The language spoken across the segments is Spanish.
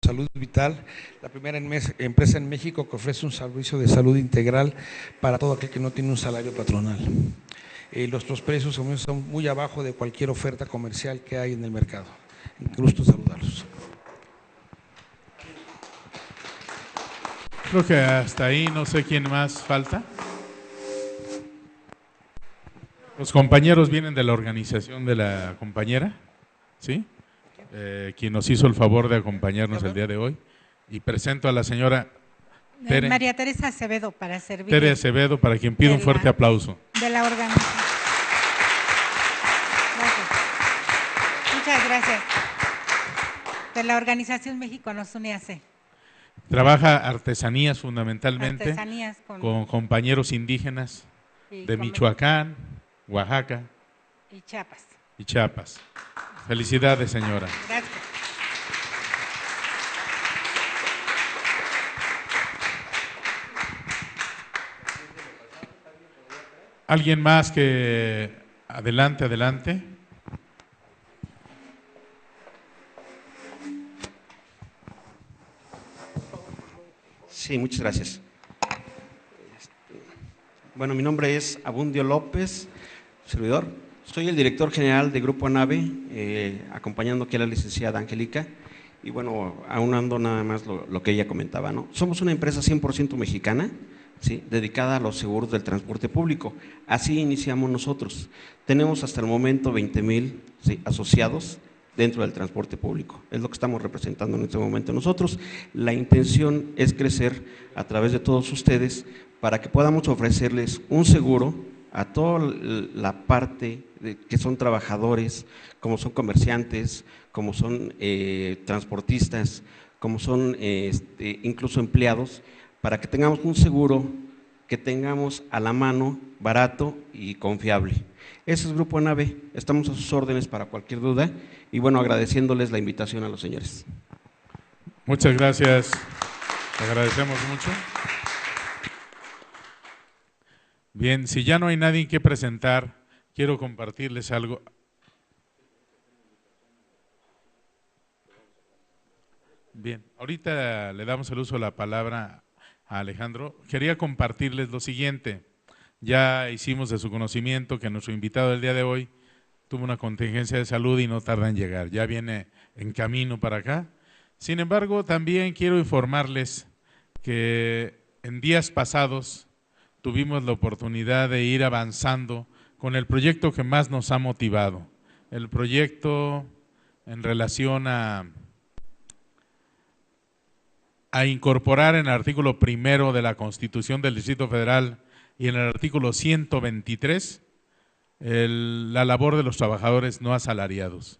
Salud Vital, la primera empresa en México que ofrece un servicio de salud integral para todo aquel que no tiene un salario patronal. Nuestros precios son muy abajo de cualquier oferta comercial que hay en el mercado. Un gusto saludarlos. Creo que hasta ahí no sé quién más falta. Los compañeros vienen de la organización de la compañera, ¿sí? Quien nos hizo el favor de acompañarnos el día de hoy. Y presento a la señora Tere. María Teresa Acevedo, para servir. Tere Acevedo, para quien pido un fuerte aplauso. De la organización. Gracias. Muchas gracias. De la organización México nos une AC. Trabaja artesanías fundamentalmente, Artesanías con compañeros indígenas de Michoacán, Oaxaca y Chiapas. Felicidades, señora. Gracias. ¿Alguien más que adelante, adelante? Sí, muchas gracias. Bueno, mi nombre es Abundio López, servidor. Soy el director general de Grupo ANAVE, acompañando aquí a la licenciada Angélica. Y bueno, aunando nada más lo que ella comentaba, ¿no? Somos una empresa 100% mexicana, ¿sí?, dedicada a los seguros del transporte público. Así iniciamos nosotros. Tenemos hasta el momento 20,000, ¿sí?, asociados dentro del transporte público. Es lo que estamos representando en este momento nosotros. La intención es crecer a través de todos ustedes para que podamos ofrecerles un seguro a toda la parte que son trabajadores, como son comerciantes, como son transportistas, como son incluso empleados, para que tengamos un seguro que tengamos a la mano, barato y confiable. Ese es Grupo ANAVE, estamos a sus órdenes para cualquier duda y bueno, agradeciéndoles la invitación a los señores. Muchas gracias, te agradecemos mucho. Bien, si ya no hay nadie que presentar, quiero compartirles algo. Bien, ahorita le damos el uso de la palabra a Alejandro. Quería compartirles lo siguiente. Ya hicimos de su conocimiento que nuestro invitado del día de hoy tuvo una contingencia de salud y no tarda en llegar. Ya viene en camino para acá. Sin embargo, también quiero informarles que en días pasados tuvimos la oportunidad de ir avanzando con el proyecto que más nos ha motivado. El proyecto en relación a incorporar en el artículo 1 de la Constitución del Distrito Federal y en el artículo 123 la labor de los trabajadores no asalariados.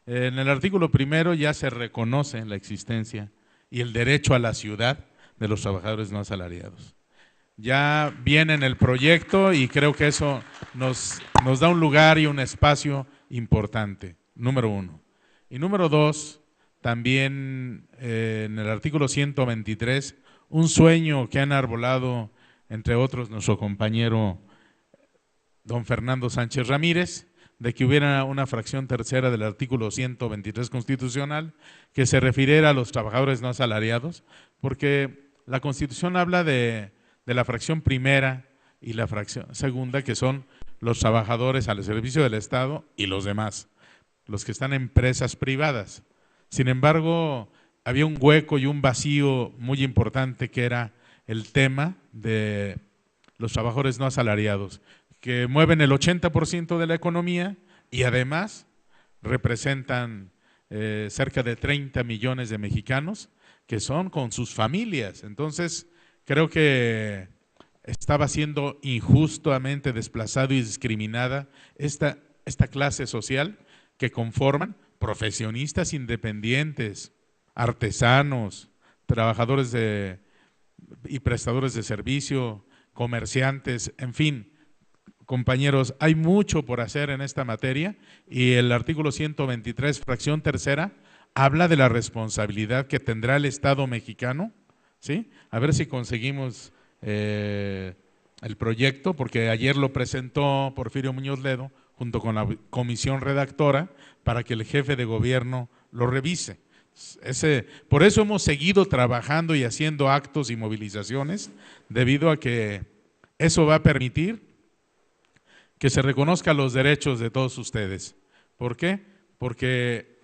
En el artículo 1 ya se reconoce la existencia y el derecho a la ciudad de los trabajadores no asalariados. Ya viene en el proyecto y creo que eso nos da un lugar y un espacio importante, número uno. Y número dos, también en el artículo 123, un sueño que han arbolado, entre otros, nuestro compañero don Fernando Sánchez Ramírez, de que hubiera una fracción tercera del artículo 123 constitucional que se refiriera a los trabajadores no asalariados, porque la Constitución habla de la fracción primera y la fracción segunda, que son los trabajadores al servicio del Estado y los demás, los que están en empresas privadas. Sin embargo, había un hueco y un vacío muy importante que era el tema de los trabajadores no asalariados, que mueven el 80% de la economía y además representan cerca de 30 millones de mexicanos que son con sus familias. Entonces, creo que estaba siendo injustamente desplazado y discriminada esta clase social que conforman profesionistas independientes, artesanos, trabajadores y prestadores de servicio, comerciantes, en fin. Compañeros, hay mucho por hacer en esta materia y el artículo 123, fracción tercera, habla de la responsabilidad que tendrá el Estado mexicano, ¿sí? A ver si conseguimos el proyecto, porque ayer lo presentó Porfirio Muñoz Ledo junto con la comisión redactora para que el jefe de gobierno lo revise. Por eso hemos seguido trabajando y haciendo actos y movilizaciones, debido a que eso va a permitir que se reconozcan los derechos de todos ustedes. ¿Por qué? Porque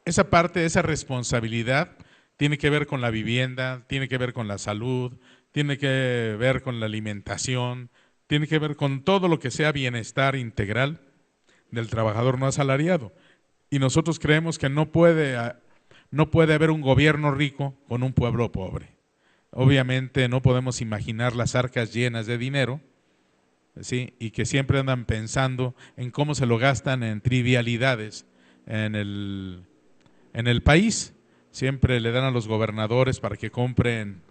esa parte, esa responsabilidad tiene que ver con la vivienda, tiene que ver con la salud, tiene que ver con la alimentación, tiene que ver con todo lo que sea bienestar integral del trabajador no asalariado. Y nosotros creemos que no puede haber un gobierno rico con un pueblo pobre. Obviamente no podemos imaginar las arcas llenas de dinero, ¿sí? Y que siempre andan pensando en cómo se lo gastan en trivialidades en el país. Siempre le dan a los gobernadores para que compren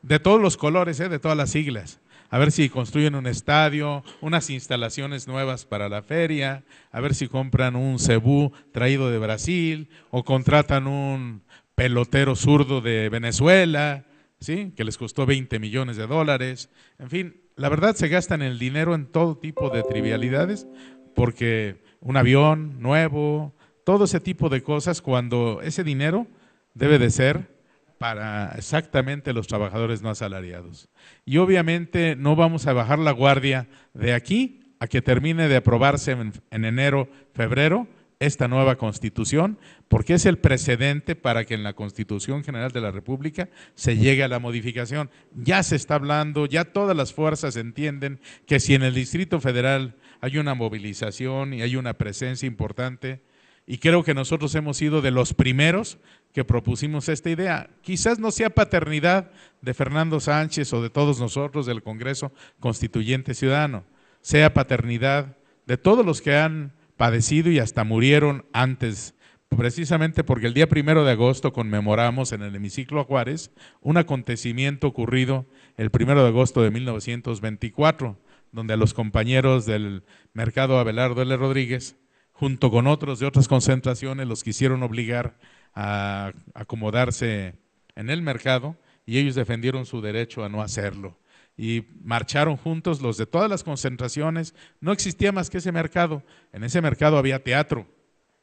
de todos los colores, de todas las siglas. A ver si construyen un estadio, unas instalaciones nuevas para la feria, a ver si compran un cebú traído de Brasil o contratan un pelotero zurdo de Venezuela, ¿sí? Que les costó 20 millones de dólares. En fin, la verdad se gastan el dinero en todo tipo de trivialidades, porque un avión nuevo, todo ese tipo de cosas, cuando ese dinero debe de ser para exactamente los trabajadores no asalariados. Y obviamente no vamos a bajar la guardia de aquí a que termine de aprobarse en enero, febrero, esta nueva Constitución, porque es el precedente para que en la Constitución General de la República se llegue a la modificación. Ya se está hablando, ya todas las fuerzas entienden que si en el Distrito Federal hay una movilización y hay una presencia importante, y creo que nosotros hemos sido de los primeros que propusimos esta idea. Quizás no sea paternidad de Fernando Sánchez o de todos nosotros del Congreso Constituyente Ciudadano, sea paternidad de todos los que han padecido y hasta murieron antes, precisamente porque el día 1 de agosto conmemoramos en el hemiciclo Juárez un acontecimiento ocurrido el 1 de agosto de 1924, donde a los compañeros del Mercado Abelardo L. Rodríguez, junto con otros de otras concentraciones, los quisieron obligar a acomodarse en el mercado y ellos defendieron su derecho a no hacerlo. Y marcharon juntos los de todas las concentraciones. No existía más que ese mercado. En ese mercado había teatro,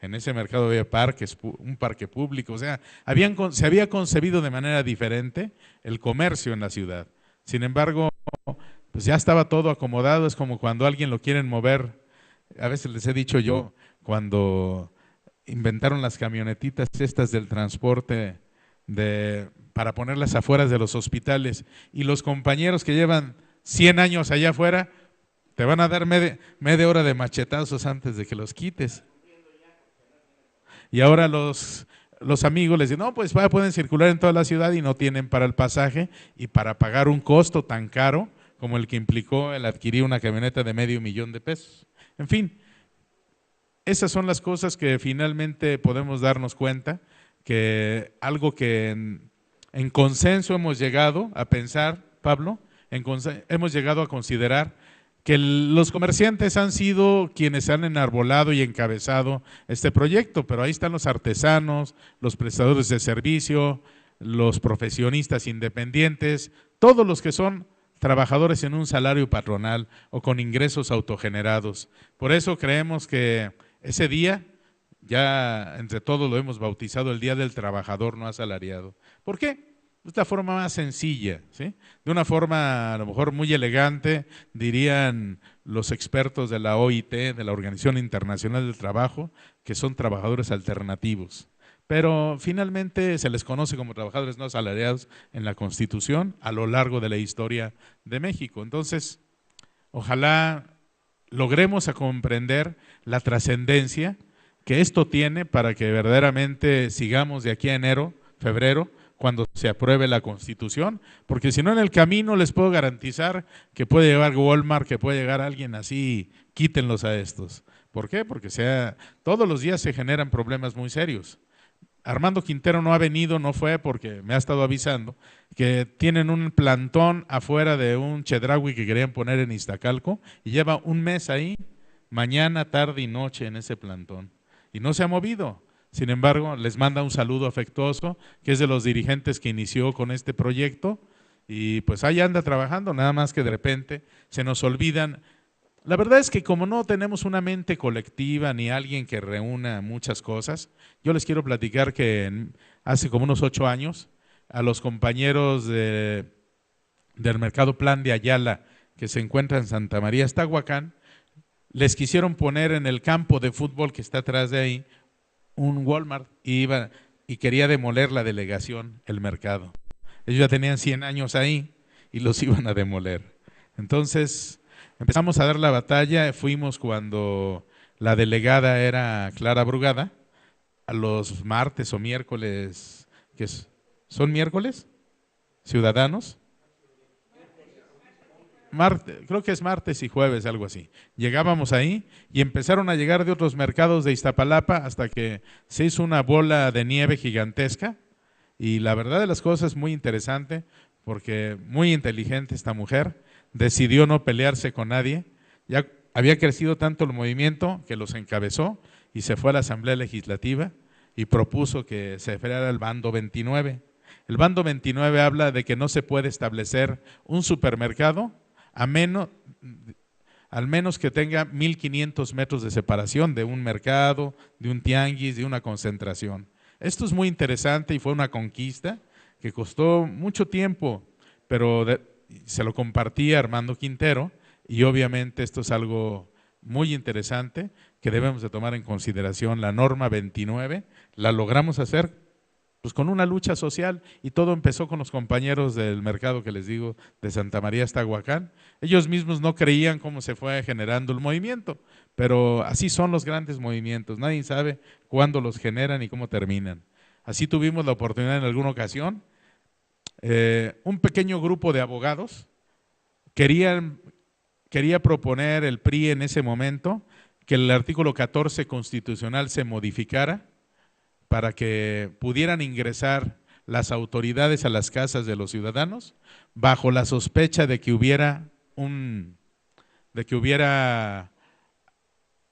en ese mercado había parques, un parque público. O sea, se había concebido de manera diferente el comercio en la ciudad. Sin embargo, pues ya estaba todo acomodado. Es como cuando a alguien lo quieren mover. A veces les he dicho yo, cuando inventaron las camionetitas estas del transporte para ponerlas afuera de los hospitales, y los compañeros que llevan 100 años allá afuera te van a dar media hora de machetazos antes de que los quites. Y ahora los amigos les dicen, no, pues pueden circular en toda la ciudad y no tienen para el pasaje y para pagar un costo tan caro como el que implicó el adquirir una camioneta de $500,000. En fin, esas son las cosas que finalmente podemos darnos cuenta, que algo que en consenso hemos llegado a pensar, Pablo, hemos llegado a considerar que los comerciantes han sido quienes han enarbolado y encabezado este proyecto, pero ahí están los artesanos, los prestadores de servicio, los profesionistas independientes, todos los que son trabajadores en un salario patronal o con ingresos autogenerados. Por eso creemos que ese día, ya entre todos lo hemos bautizado el Día del Trabajador No Asalariado. ¿Por qué? Es la forma más sencilla, ¿sí? De una forma a lo mejor muy elegante, dirían los expertos de la OIT, de la Organización Internacional del Trabajo, que son trabajadores alternativos. Pero finalmente se les conoce como trabajadores no asalariados en la Constitución a lo largo de la historia de México. Entonces, ojalá logremos a comprender la trascendencia que esto tiene para que verdaderamente sigamos de aquí a enero, febrero, cuando se apruebe la Constitución, porque si no en el camino les puedo garantizar que puede llegar Walmart, que puede llegar alguien así, quítenlos a estos. ¿Por qué? Porque todos los días se generan problemas muy serios. Armando Quintero no ha venido, no fue porque me ha estado avisando que tienen un plantón afuera de un Chedraui que querían poner en Iztacalco y lleva un mes ahí, mañana, tarde y noche en ese plantón y no se ha movido. Sin embargo, les manda un saludo afectuoso, que es de los dirigentes que inició con este proyecto y pues ahí anda trabajando, nada más que de repente se nos olvidan La verdad es que como no tenemos una mente colectiva ni alguien que reúna muchas cosas, yo les quiero platicar que hace como unos 8 años a los compañeros del Mercado Plan de Ayala, que se encuentra en Santa María Estahuacán, les quisieron poner en el campo de fútbol que está atrás de ahí un Walmart y quería demoler la delegación, el mercado. Ellos ya tenían 100 años ahí y los iban a demoler. Entonces empezamos a dar la batalla, fuimos cuando la delegada era Clara Brugada, a los martes o miércoles, ¿son miércoles? Ciudadanos. Creo que es martes y jueves, algo así. Llegábamos ahí y empezaron a llegar de otros mercados de Iztapalapa hasta que se hizo una bola de nieve gigantesca y la verdad de las cosas es muy interesante porque muy inteligente esta mujer, decidió no pelearse con nadie, ya había crecido tanto el movimiento que los encabezó y se fue a la Asamblea Legislativa y propuso que se creara el bando 29. El bando 29 habla de que no se puede establecer un supermercado al menos que tenga 1500 metros de separación de un mercado, de un tianguis, de una concentración. Esto es muy interesante y fue una conquista que costó mucho tiempo, pero se lo compartí a Armando Quintero y obviamente esto es algo muy interesante que debemos de tomar en consideración. La norma 29 la logramos hacer pues con una lucha social y todo empezó con los compañeros del mercado que les digo de Santa María Estahuacán. Ellos mismos no creían cómo se fue generando el movimiento, pero así son los grandes movimientos, nadie sabe cuándo los generan y cómo terminan. Así tuvimos la oportunidad en alguna ocasión, un pequeño grupo de abogados quería proponer el PRI en ese momento que el artículo 14 constitucional se modificara para que pudieran ingresar las autoridades a las casas de los ciudadanos bajo la sospecha de que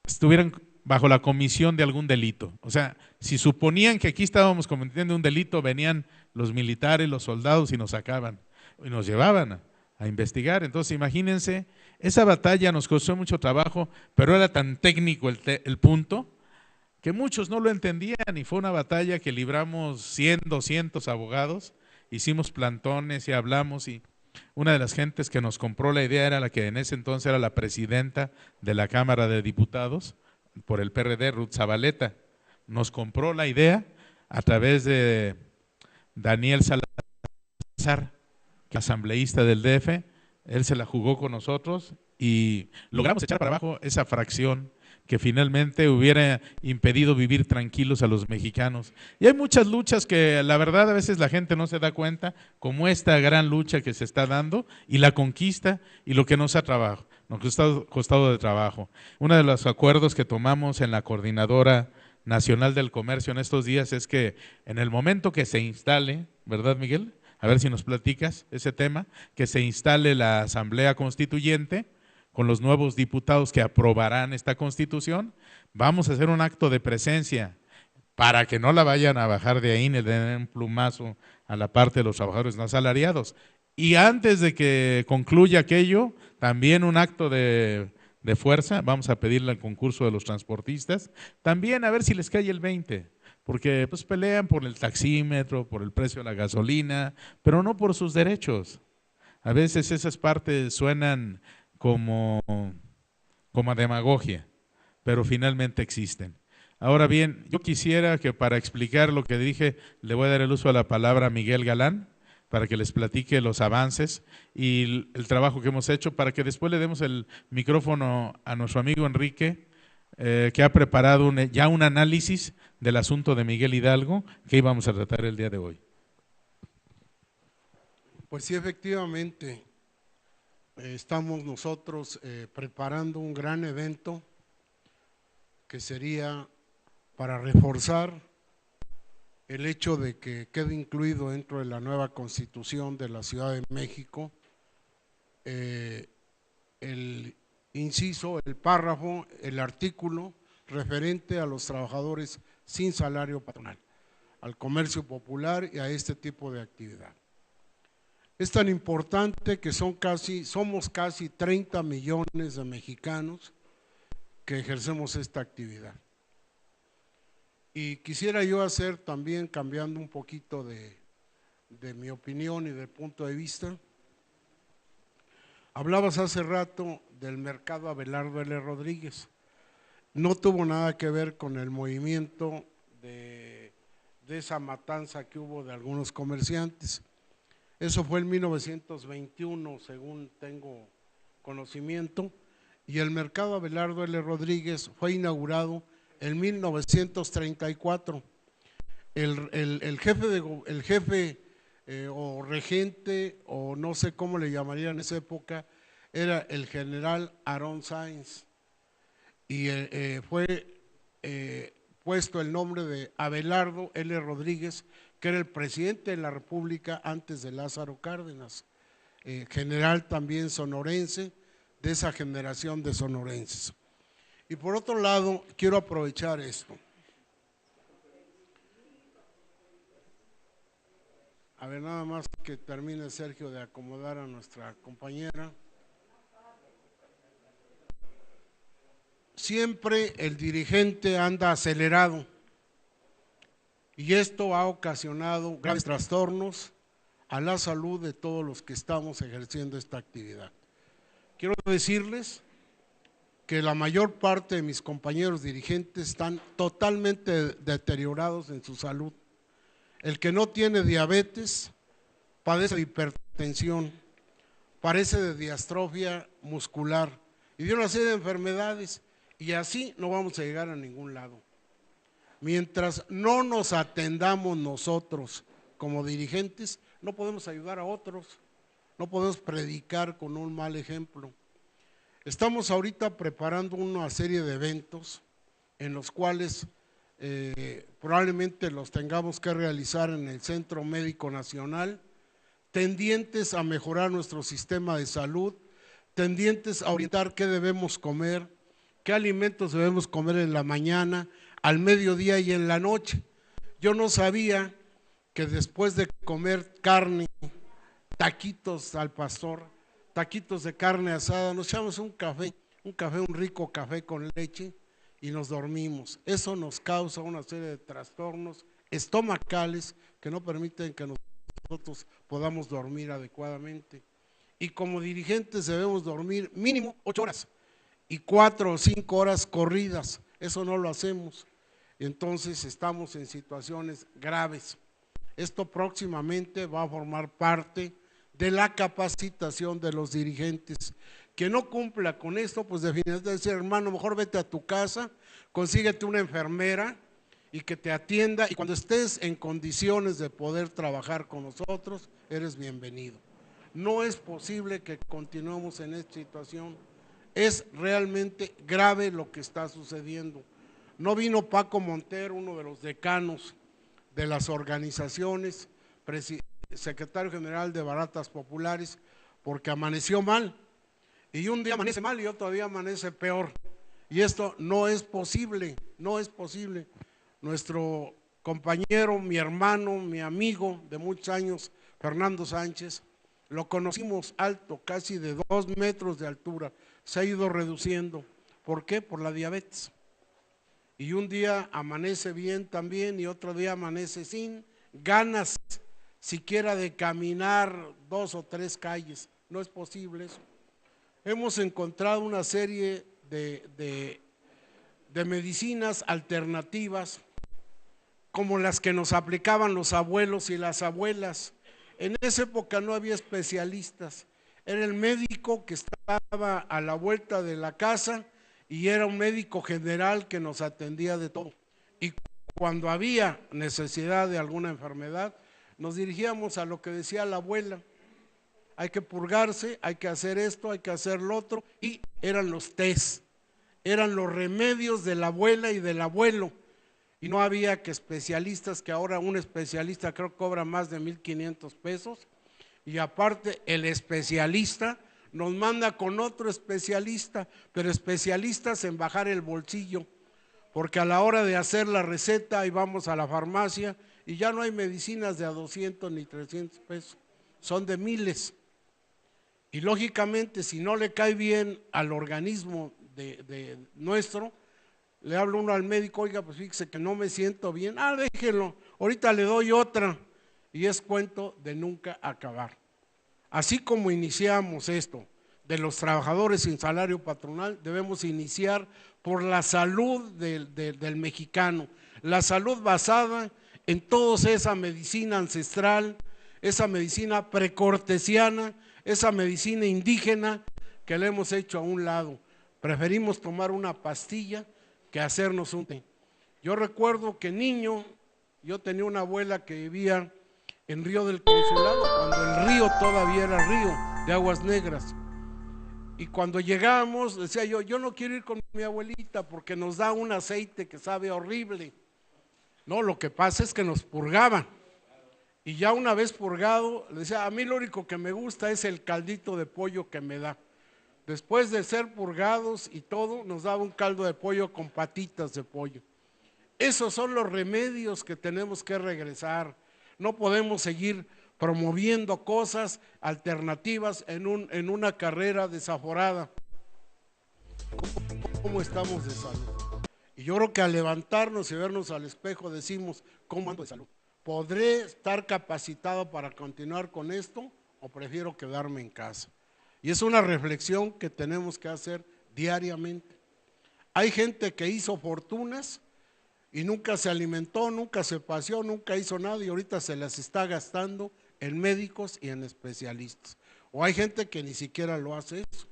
estuvieran bajo la comisión de algún delito. O sea, si suponían que aquí estábamos cometiendo un delito, venían los militares, los soldados y nos sacaban y nos llevaban a investigar. Entonces, imagínense, esa batalla nos costó mucho trabajo, pero era tan técnico el punto que muchos no lo entendían y fue una batalla que libramos 100, 200 abogados, hicimos plantones y hablamos y una de las gentes que nos compró la idea era la que en ese entonces era la presidenta de la Cámara de Diputados por el PRD, Ruth Zabaleta. Nos compró la idea a través de Daniel Salazar, que es asambleísta del DF, él se la jugó con nosotros y logramos echar para abajo esa fracción que finalmente hubiera impedido vivir tranquilos a los mexicanos. Y hay muchas luchas que la verdad a veces la gente no se da cuenta, como esta gran lucha que se está dando y la conquista y lo que nos ha costado de trabajo. Uno de los acuerdos que tomamos en la Coordinadora Nacional del Comercio en estos días es que en el momento que se instale, ¿verdad, Miguel? A ver si nos platicas ese tema, que se instale la Asamblea Constituyente con los nuevos diputados que aprobarán esta Constitución, vamos a hacer un acto de presencia para que no la vayan a bajar de ahí ni le den un plumazo a la parte de los trabajadores no asalariados. Y antes de que concluya aquello, también un acto de fuerza, vamos a pedirle al concurso de los transportistas, también a ver si les cae el 20, porque pues pelean por el taxímetro, por el precio de la gasolina, pero no por sus derechos. A veces esas partes suenan como a demagogia, pero finalmente existen. Ahora bien, yo quisiera que para explicar lo que dije, le voy a dar el uso de la palabra a Miguel Galán, para que les platique los avances y el trabajo que hemos hecho, para que después le demos el micrófono a nuestro amigo Enrique, que ha preparado ya un análisis del asunto de Miguel Hidalgo, que íbamos a tratar el día de hoy. Pues sí, efectivamente, estamos nosotros preparando un gran evento que sería para reforzar el hecho de que quede incluido dentro de la nueva Constitución de la Ciudad de México el inciso, el párrafo, el artículo referente a los trabajadores sin salario patronal, al comercio popular y a este tipo de actividad. Es tan importante que somos casi 30 millones de mexicanos que ejercemos esta actividad. Y quisiera yo hacer también, cambiando un poquito de mi opinión y de punto de vista, hablabas hace rato del mercado Abelardo L. Rodríguez. No tuvo nada que ver con el movimiento de esa matanza que hubo de algunos comerciantes. Eso fue en 1921, según tengo conocimiento, y el mercado Abelardo L. Rodríguez fue inaugurado en 1934. El jefe o regente, o no sé cómo le llamarían en esa época, era el general Aarón Sáenz, y fue puesto el nombre de Abelardo L. Rodríguez, que era el presidente de la República antes de Lázaro Cárdenas, general también sonorense, de esa generación de sonorenses. Y por otro lado, quiero aprovechar esto. A ver, nada más que termine Sergio de acomodar a nuestra compañera. Siempre el dirigente anda acelerado y esto ha ocasionado graves trastornos a la salud de todos los que estamos ejerciendo esta actividad. Quiero decirles que la mayor parte de mis compañeros dirigentes están totalmente deteriorados en su salud. El que no tiene diabetes padece de hipertensión, padece de distrofia muscular y de una serie de enfermedades, y así no vamos a llegar a ningún lado. Mientras no nos atendamos nosotros como dirigentes, no podemos ayudar a otros, no podemos predicar con un mal ejemplo. Estamos ahorita preparando una serie de eventos en los cuales probablemente los tengamos que realizar en el Centro Médico Nacional, tendientes a mejorar nuestro sistema de salud, tendientes a orientar qué debemos comer, qué alimentos debemos comer en la mañana, al mediodía y en la noche. Yo no sabía que después de comer carne, taquitos al pastor, taquitos de carne asada, nos echamos un rico café con leche y nos dormimos. Eso nos causa una serie de trastornos estomacales que no permiten que nosotros podamos dormir adecuadamente. Y como dirigentes debemos dormir mínimo 8 horas y 4 o 5 horas corridas. Eso no lo hacemos. Entonces estamos en situaciones graves. Esto próximamente va a formar parte de la capacitación de los dirigentes. Quien no cumpla con esto, pues definitivamente decir, hermano, mejor vete a tu casa, consíguete una enfermera y que te atienda, y cuando estés en condiciones de poder trabajar con nosotros, eres bienvenido. No es posible que continuemos en esta situación. Es realmente grave lo que está sucediendo. No vino Paco Montero, uno de los decanos de las organizaciones, secretario general de Baratas Populares, porque amaneció mal. Y un día amanece mal y otro día amanece peor. Y esto no es posible, no es posible. Nuestro compañero, mi hermano, mi amigo de muchos años, Fernando Sánchez, lo conocimos alto, casi de 2 metros de altura. Se ha ido reduciendo. ¿Por qué? Por la diabetes. Y un día amanece bien también y otro día amanece sin ganas siquiera de caminar 2 o 3 calles. No es posible eso. Hemos encontrado una serie de medicinas alternativas como las que nos aplicaban los abuelos y las abuelas. En esa época no había especialistas, era el médico que estaba a la vuelta de la casa y era un médico general que nos atendía de todo. Y cuando había necesidad de alguna enfermedad, nos dirigíamos a lo que decía la abuela. Hay que purgarse, hay que hacer esto, hay que hacer lo otro, y eran los tés, eran los remedios de la abuela y del abuelo. Y no había que especialistas, que ahora un especialista creo que cobra más de 1,500 pesos, y aparte el especialista nos manda con otro especialista, pero especialistas en bajar el bolsillo, porque a la hora de hacer la receta ahí vamos a la farmacia y ya no hay medicinas de a 200 ni 300 pesos, son de miles. Y lógicamente, si no le cae bien al organismo de nuestro, le habla uno al médico, oiga, pues fíjese que no me siento bien, déjelo, ahorita le doy otra, y es cuento de nunca acabar. Así como iniciamos esto de los trabajadores sin salario patronal, debemos iniciar por la salud del mexicano, la salud basada en toda esa medicina ancestral, esa medicina precortesiana, esa medicina indígena que le hemos hecho a un lado. Preferimos tomar una pastilla que hacernos un té. Yo recuerdo que niño, yo tenía una abuela que vivía en Río del Consulado, cuando el río todavía era río de aguas negras. Y cuando llegábamos, decía yo no quiero ir con mi abuelita porque nos da un aceite que sabe horrible. No, lo que pasa es que nos purgaban. Y ya una vez purgado, le decía, a mí lo único que me gusta es el caldito de pollo que me da. Después de ser purgados y todo, nos daba un caldo de pollo con patitas de pollo. Esos son los remedios que tenemos que regresar. No podemos seguir promoviendo cosas alternativas en una carrera desaforada. ¿Cómo estamos de salud? Y yo creo que al levantarnos y vernos al espejo decimos, ¿cómo ando de salud? ¿Podré estar capacitado para continuar con esto o prefiero quedarme en casa? Y es una reflexión que tenemos que hacer diariamente. Hay gente que hizo fortunas y nunca se alimentó, nunca se paseó, nunca hizo nada y ahorita se las está gastando en médicos y en especialistas. O hay gente que ni siquiera lo hace eso.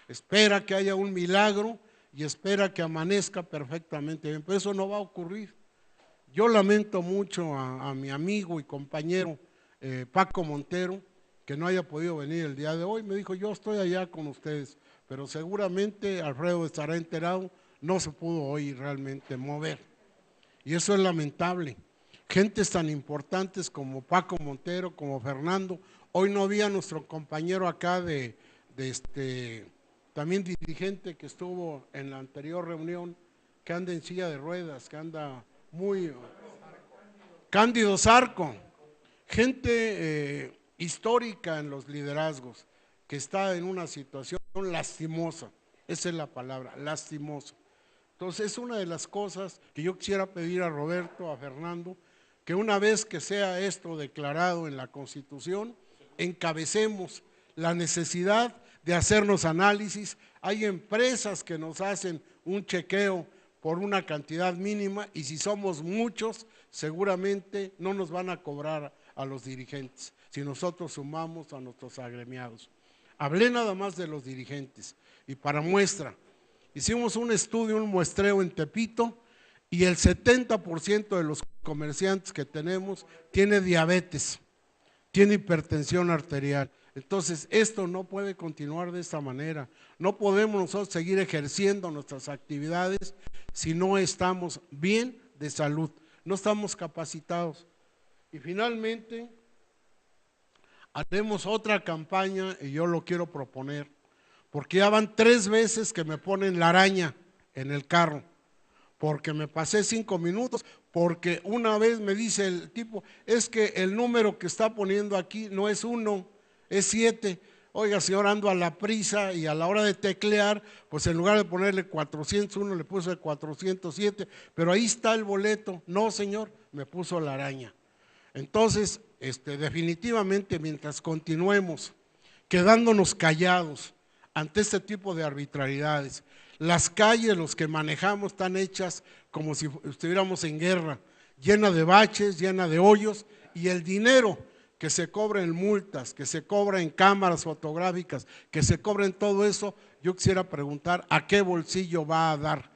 Espera que haya un milagro y espera que amanezca perfectamente bien, pero eso no va a ocurrir. Yo lamento mucho a mi amigo y compañero Paco Montero, que no haya podido venir el día de hoy. Me dijo, yo estoy allá con ustedes, pero seguramente Alfredo estará enterado, no se pudo hoy realmente mover. Y eso es lamentable. Gentes tan importantes como Paco Montero, como Fernando. Hoy no había nuestro compañero acá también dirigente que estuvo en la anterior reunión, que anda en silla de ruedas, que anda muy… Cándido Zarco. Gente histórica en los liderazgos, que está en una situación lastimosa, esa es la palabra, lastimosa. Entonces es una de las cosas que yo quisiera pedir a Roberto, a Fernando, que una vez que sea esto declarado en la Constitución, encabecemos la necesidad de hacernos análisis. Hay empresas que nos hacen un chequeo por una cantidad mínima y si somos muchos, seguramente no nos van a cobrar a los dirigentes, si nosotros sumamos a nuestros agremiados. Hablé nada más de los dirigentes y para muestra, hicimos un estudio, un muestreo en Tepito y el 70% de los comerciantes que tenemos tiene diabetes, tiene hipertensión arterial. Entonces esto no puede continuar de esta manera, no podemos nosotros seguir ejerciendo nuestras actividades si no estamos bien de salud, no estamos capacitados. Y finalmente, haremos otra campaña y yo lo quiero proponer, porque ya van 3 veces que me ponen la araña en el carro, porque me pasé 5 minutos, porque una vez me dice el tipo, es que el número que está poniendo aquí no es 1, es 7. Oiga, señor, ando a la prisa y a la hora de teclear, pues en lugar de ponerle 401 le puse 407, pero ahí está el boleto. No, señor, me puso la araña. Entonces, definitivamente mientras continuemos quedándonos callados ante este tipo de arbitrariedades, las calles, los que manejamos, están hechas como si estuviéramos en guerra, llena de baches, llena de hoyos, y el dinero que se cobra en multas, que se cobra en cámaras fotográficas, que se cobra en todo eso, yo quisiera preguntar a qué bolsillo va a dar,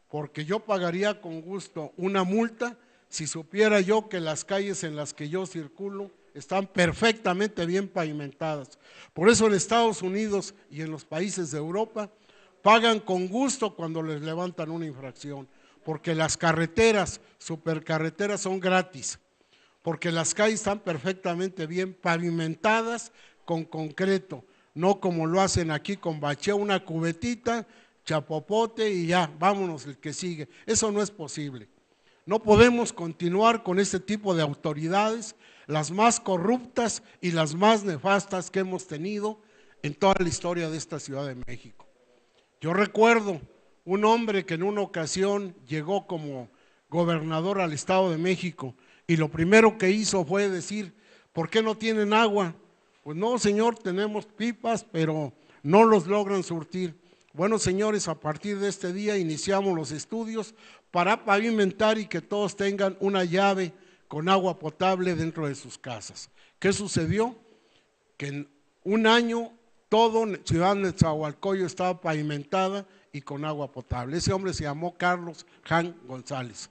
porque yo pagaría con gusto una multa si supiera yo que las calles en las que yo circulo están perfectamente bien pavimentadas. Por eso en Estados Unidos y en los países de Europa pagan con gusto cuando les levantan una infracción, porque las carreteras, supercarreteras son gratis, porque las calles están perfectamente bien pavimentadas con concreto, no como lo hacen aquí con bacheo, una cubetita, chapopote y ya, vámonos el que sigue. Eso no es posible. No podemos continuar con este tipo de autoridades. las más corruptas y las más nefastas que hemos tenido en toda la historia de esta Ciudad de México. Yo recuerdo un hombre que en una ocasión llegó como gobernador al Estado de México y lo primero que hizo fue decir: ¿por qué no tienen agua? Pues no, señor, tenemos pipas, pero no los logran surtir. Bueno, señores, a partir de este día iniciamos los estudios para pavimentar y que todos tengan una llave con agua potable dentro de sus casas. ¿Qué sucedió? Que en un año todo Ciudad Nezahualcóyotl estaba pavimentada y con agua potable. Ese hombre se llamó Carlos Jan González.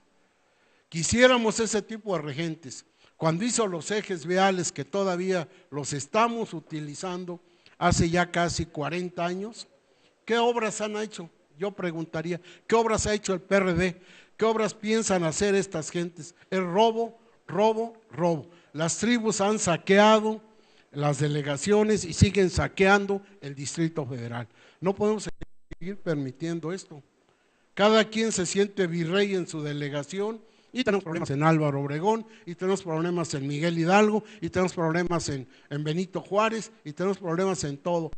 Quisiéramos ese tipo de regentes. Cuando hizo los ejes viales, que todavía los estamos utilizando hace ya casi 40 años, ¿qué obras han hecho? Yo preguntaría, ¿qué obras ha hecho el PRD? ¿Qué obras piensan hacer estas gentes? Es robo, robo, robo. Las tribus han saqueado las delegaciones y siguen saqueando el Distrito Federal. No podemos seguir permitiendo esto. Cada quien se siente virrey en su delegación y tenemos problemas en Álvaro Obregón, y tenemos problemas en Miguel Hidalgo, y tenemos problemas en Benito Juárez, y tenemos problemas en todo.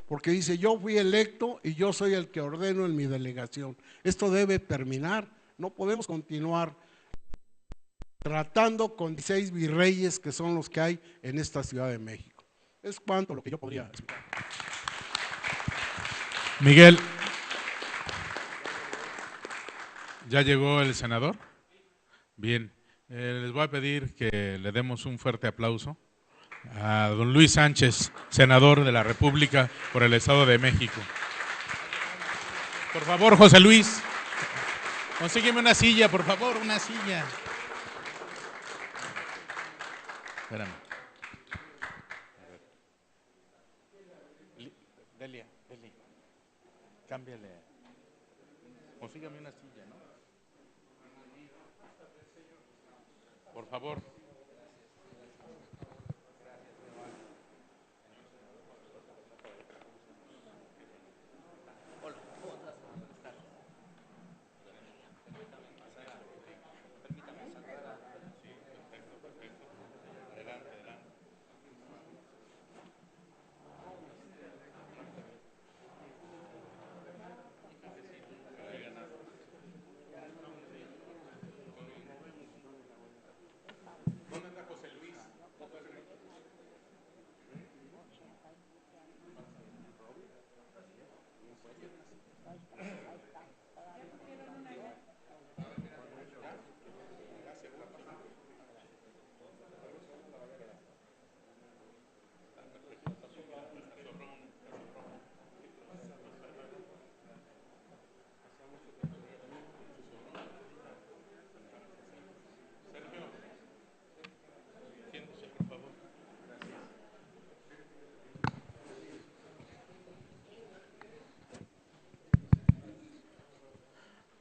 Porque dice: yo fui electo y yo soy el que ordeno en mi delegación. Esto debe terminar. No podemos continuar tratando con 16 virreyes que son los que hay en esta Ciudad de México. Es cuanto lo que yo podría explicar. Miguel, ¿ya llegó el senador? Bien, les voy a pedir que le demos un fuerte aplauso a don Luis Sánchez, senador de la República por el Estado de México. Por favor, José Luis, consígueme una silla, por favor, una silla. Espérame. Delia, cámbiale. Consígame una silla, ¿no? Por favor.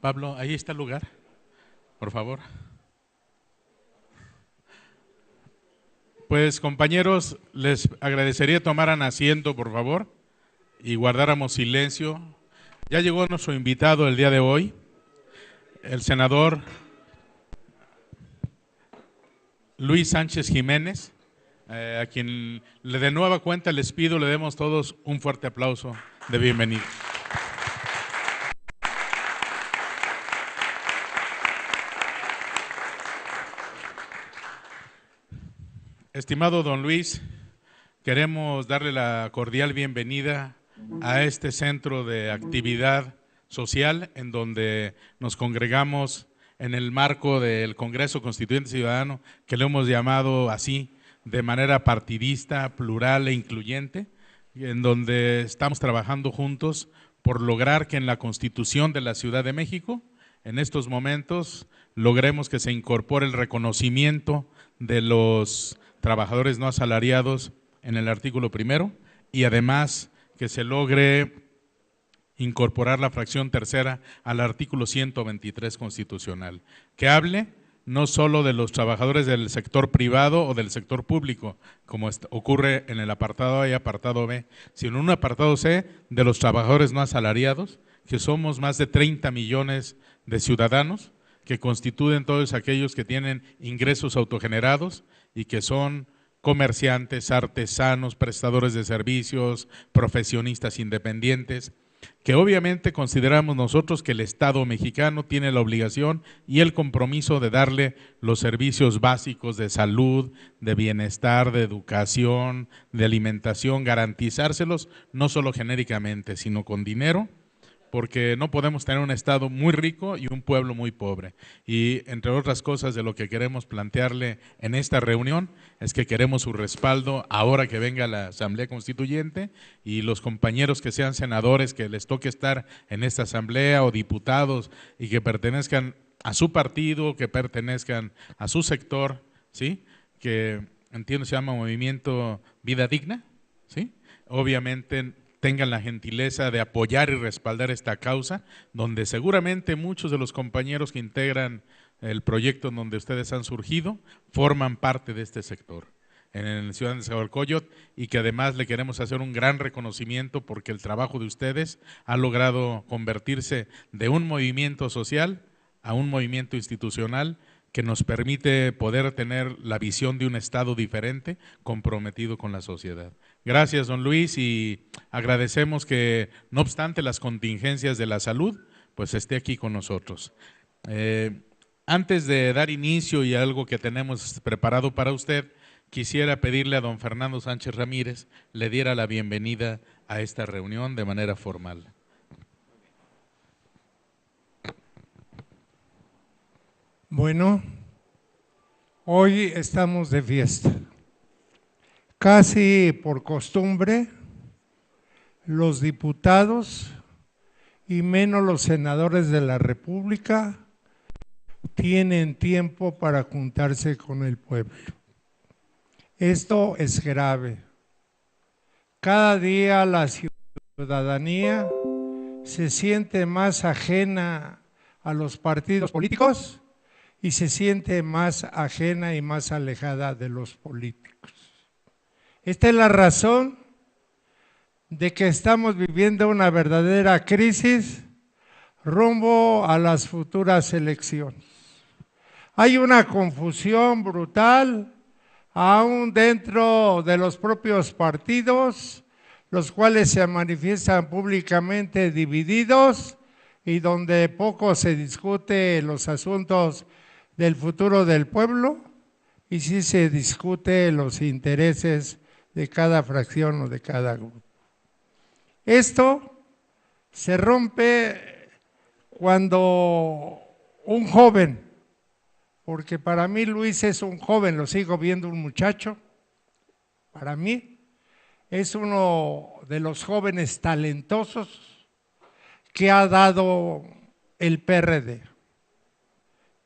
Pablo, ahí está el lugar, por favor. Pues compañeros, les agradecería tomaran asiento, por favor, y guardáramos silencio. Ya llegó nuestro invitado el día de hoy, el senador Luis Sánchez Jiménez, a quien de nueva cuenta les pido le demos todos un fuerte aplauso de bienvenida. Estimado don Luis, queremos darle la cordial bienvenida a este centro de actividad social en donde nos congregamos en el marco del Congreso Constituyente Ciudadano, que lo hemos llamado así, de manera partidista, plural e incluyente, en donde estamos trabajando juntos por lograr que en la Constitución de la Ciudad de México, en estos momentos, logremos que se incorpore el reconocimiento de los trabajadores no asalariados en el artículo 1 y además que se logre incorporar la fracción tercera al artículo 123 constitucional, que hable no solo de los trabajadores del sector privado o del sector público, como ocurre en el apartado A y apartado B, sino en un apartado C de los trabajadores no asalariados, que somos más de 30 millones de ciudadanos, que constituyen todos aquellos que tienen ingresos autogenerados y que son comerciantes, artesanos, prestadores de servicios, profesionistas independientes, que obviamente consideramos nosotros que el Estado mexicano tiene la obligación y el compromiso de darle los servicios básicos de salud, de bienestar, de educación, de alimentación, garantizárselos, no solo genéricamente, sino con dinero, porque no podemos tener un Estado muy rico y un pueblo muy pobre. Y entre otras cosas de lo que queremos plantearle en esta reunión es que queremos su respaldo ahora que venga la Asamblea Constituyente y los compañeros que sean senadores que les toque estar en esta asamblea o diputados y que pertenezcan a su partido, que pertenezcan a su sector, ¿sí? Que entiendo se llama Movimiento Vida Digna, ¿sí? Obviamente tengan la gentileza de apoyar y respaldar esta causa, donde seguramente muchos de los compañeros que integran el proyecto en donde ustedes han surgido forman parte de este sector en el Ciudad de Nezahualcóyotl, y que además le queremos hacer un gran reconocimiento porque el trabajo de ustedes ha logrado convertirse de un movimiento social a un movimiento institucional que nos permite poder tener la visión de un Estado diferente, comprometido con la sociedad. Gracias, don Luis, y agradecemos que, no obstante las contingencias de la salud, pues esté aquí con nosotros. Antes de dar inicio y algo que tenemos preparado para usted, quisiera pedirle a don Fernando Sánchez Ramírez le diera la bienvenida a esta reunión de manera formal. Bueno, hoy estamos de fiesta. Casi por costumbre, los diputados y menos los senadores de la República tienen tiempo para juntarse con el pueblo. Esto es grave. Cada día la ciudadanía se siente más ajena a los partidos políticos y se siente más ajena y más alejada de los políticos. Esta es la razón de que estamos viviendo una verdadera crisis rumbo a las futuras elecciones. Hay una confusión brutal aún dentro de los propios partidos, los cuales se manifiestan públicamente divididos y donde poco se discute los asuntos del futuro del pueblo y sí se discute los intereses de cada fracción o de cada grupo. Esto se rompe cuando un joven, porque para mí Luis es un joven, lo sigo viendo un muchacho, para mí es uno de los jóvenes talentosos que ha dado el PRD.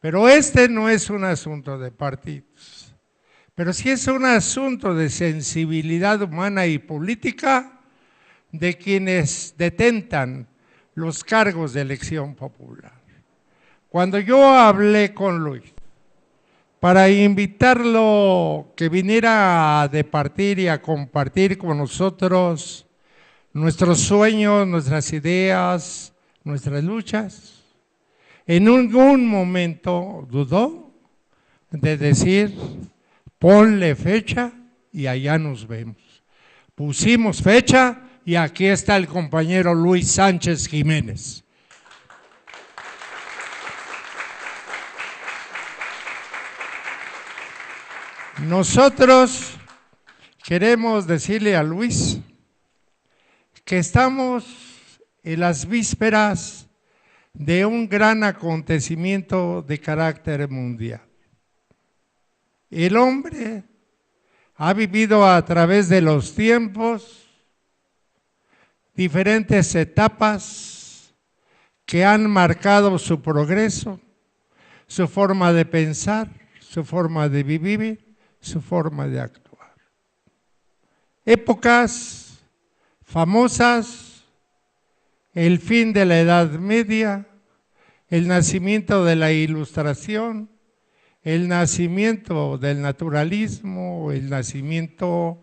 Pero este no es un asunto de partidos, pero sí es un asunto de sensibilidad humana y política de quienes detentan los cargos de elección popular. Cuando yo hablé con Luis para invitarlo que viniera a departir y a compartir con nosotros nuestros sueños, nuestras ideas, nuestras luchas, en ningún momento dudó de decir, ponle fecha y allá nos vemos. Pusimos fecha y aquí está el compañero Luis Sánchez Jiménez. Nosotros queremos decirle a Luis que estamos en las vísperas de un gran acontecimiento de carácter mundial. El hombre ha vivido a través de los tiempos diferentes etapas que han marcado su progreso, su forma de pensar, su forma de vivir, su forma de actuar. Épocas famosas, el fin de la Edad Media, el nacimiento de la Ilustración, el nacimiento del naturalismo, el nacimiento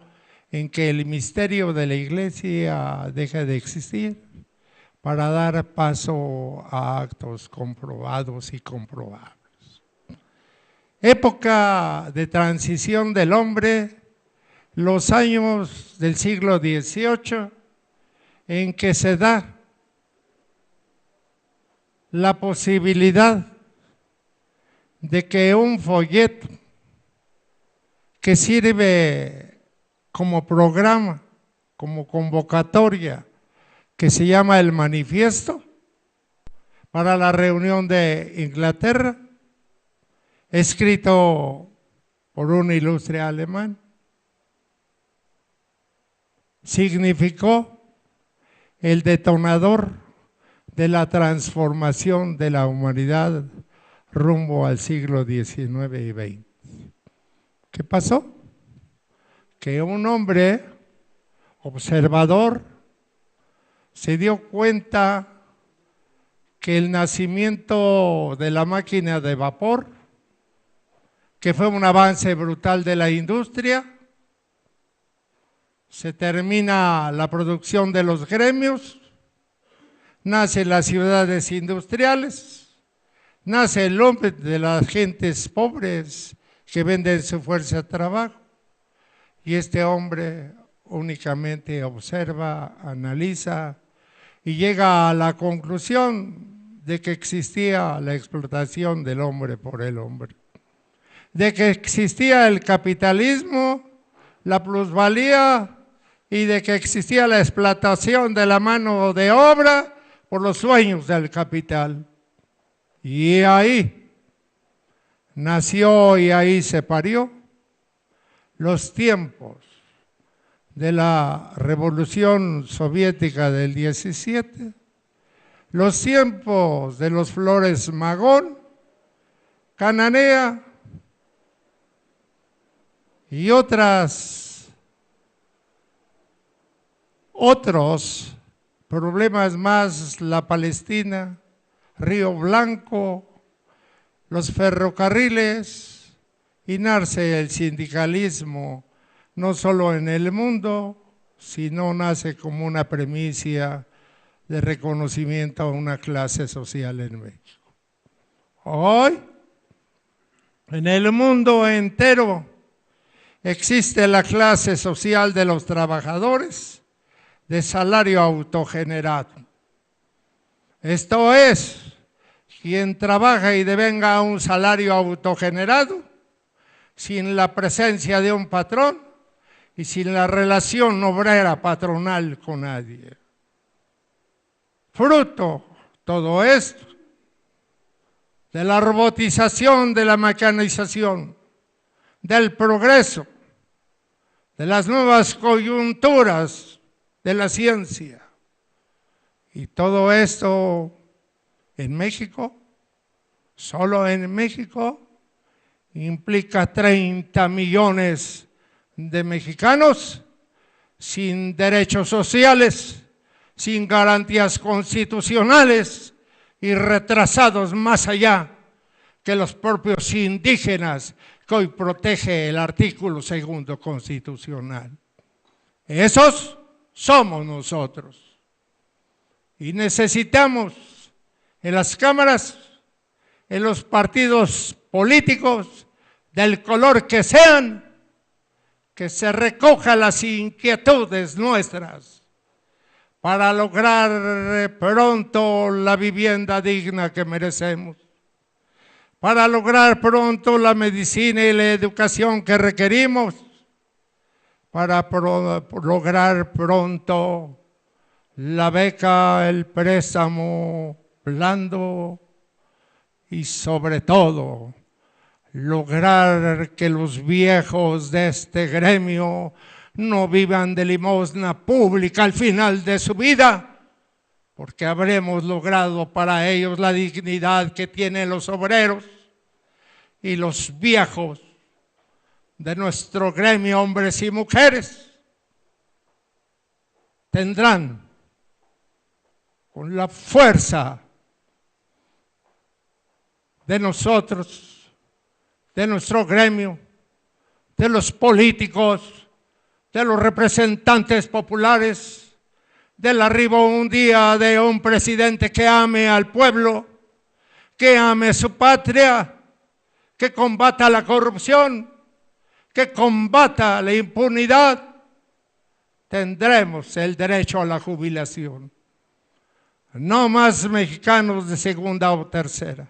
en que el misterio de la Iglesia deja de existir para dar paso a actos comprobados y comprobables. época de transición del hombre, los años del siglo XVIII, en que se da la posibilidad de que un folleto que sirve como programa, como convocatoria, que se llama el Manifiesto, para la reunión de Inglaterra, escrito por un ilustre alemán, significó el detonador de la transformación de la humanidad rumbo al siglo XIX y XX. ¿Qué pasó? Que un hombre observador se dio cuenta que el nacimiento de la máquina de vapor, que fue un avance brutal de la industria, se termina la producción de los gremios, nacen las ciudades industriales, nace el hombre de las gentes pobres que venden su fuerza de trabajo, y este hombre únicamente observa, analiza y llega a la conclusión de que existía la explotación del hombre por el hombre, de que existía el capitalismo, la plusvalía, y de que existía la explotación de la mano de obra por los sueños del capital. Y ahí nació y ahí se parió los tiempos de la Revolución Soviética del 17, los tiempos de los Flores Magón, Cananea y otros problemas más, la Palestina, Río Blanco, los ferrocarriles, y nace el sindicalismo, no solo en el mundo, sino nace como una premisa de reconocimiento a una clase social en México. Hoy, en el mundo entero, existe la clase social de los trabajadores de salario autogenerado. Esto es, quien trabaja y devenga a un salario autogenerado, sin la presencia de un patrón y sin la relación obrera patronal con nadie. Fruto todo esto de la robotización, de la mecanización, del progreso, de las nuevas coyunturas de la ciencia. Y todo esto en México, solo en México, implica 30 millones de mexicanos sin derechos sociales, sin garantías constitucionales y retrasados más allá que los propios indígenas que hoy protege el artículo 2 constitucional. Esos somos nosotros. Y necesitamos en las cámaras, en los partidos políticos, del color que sean, que se recojan las inquietudes nuestras para lograr pronto la vivienda digna que merecemos, para lograr pronto la medicina y la educación que requerimos, para lograr pronto la beca, el préstamo blando y sobre todo lograr que los viejos de este gremio no vivan de limosna pública al final de su vida, porque habremos logrado para ellos la dignidad que tienen los obreros y los viejos de nuestro gremio, hombres y mujeres, tendrán con la fuerza de nosotros, de nuestro gremio, de los políticos, de los representantes populares, del arribo un día de un presidente que ame al pueblo, que ame su patria, que combata la corrupción, que combata la impunidad, tendremos el derecho a la jubilación. No más mexicanos de segunda o tercera,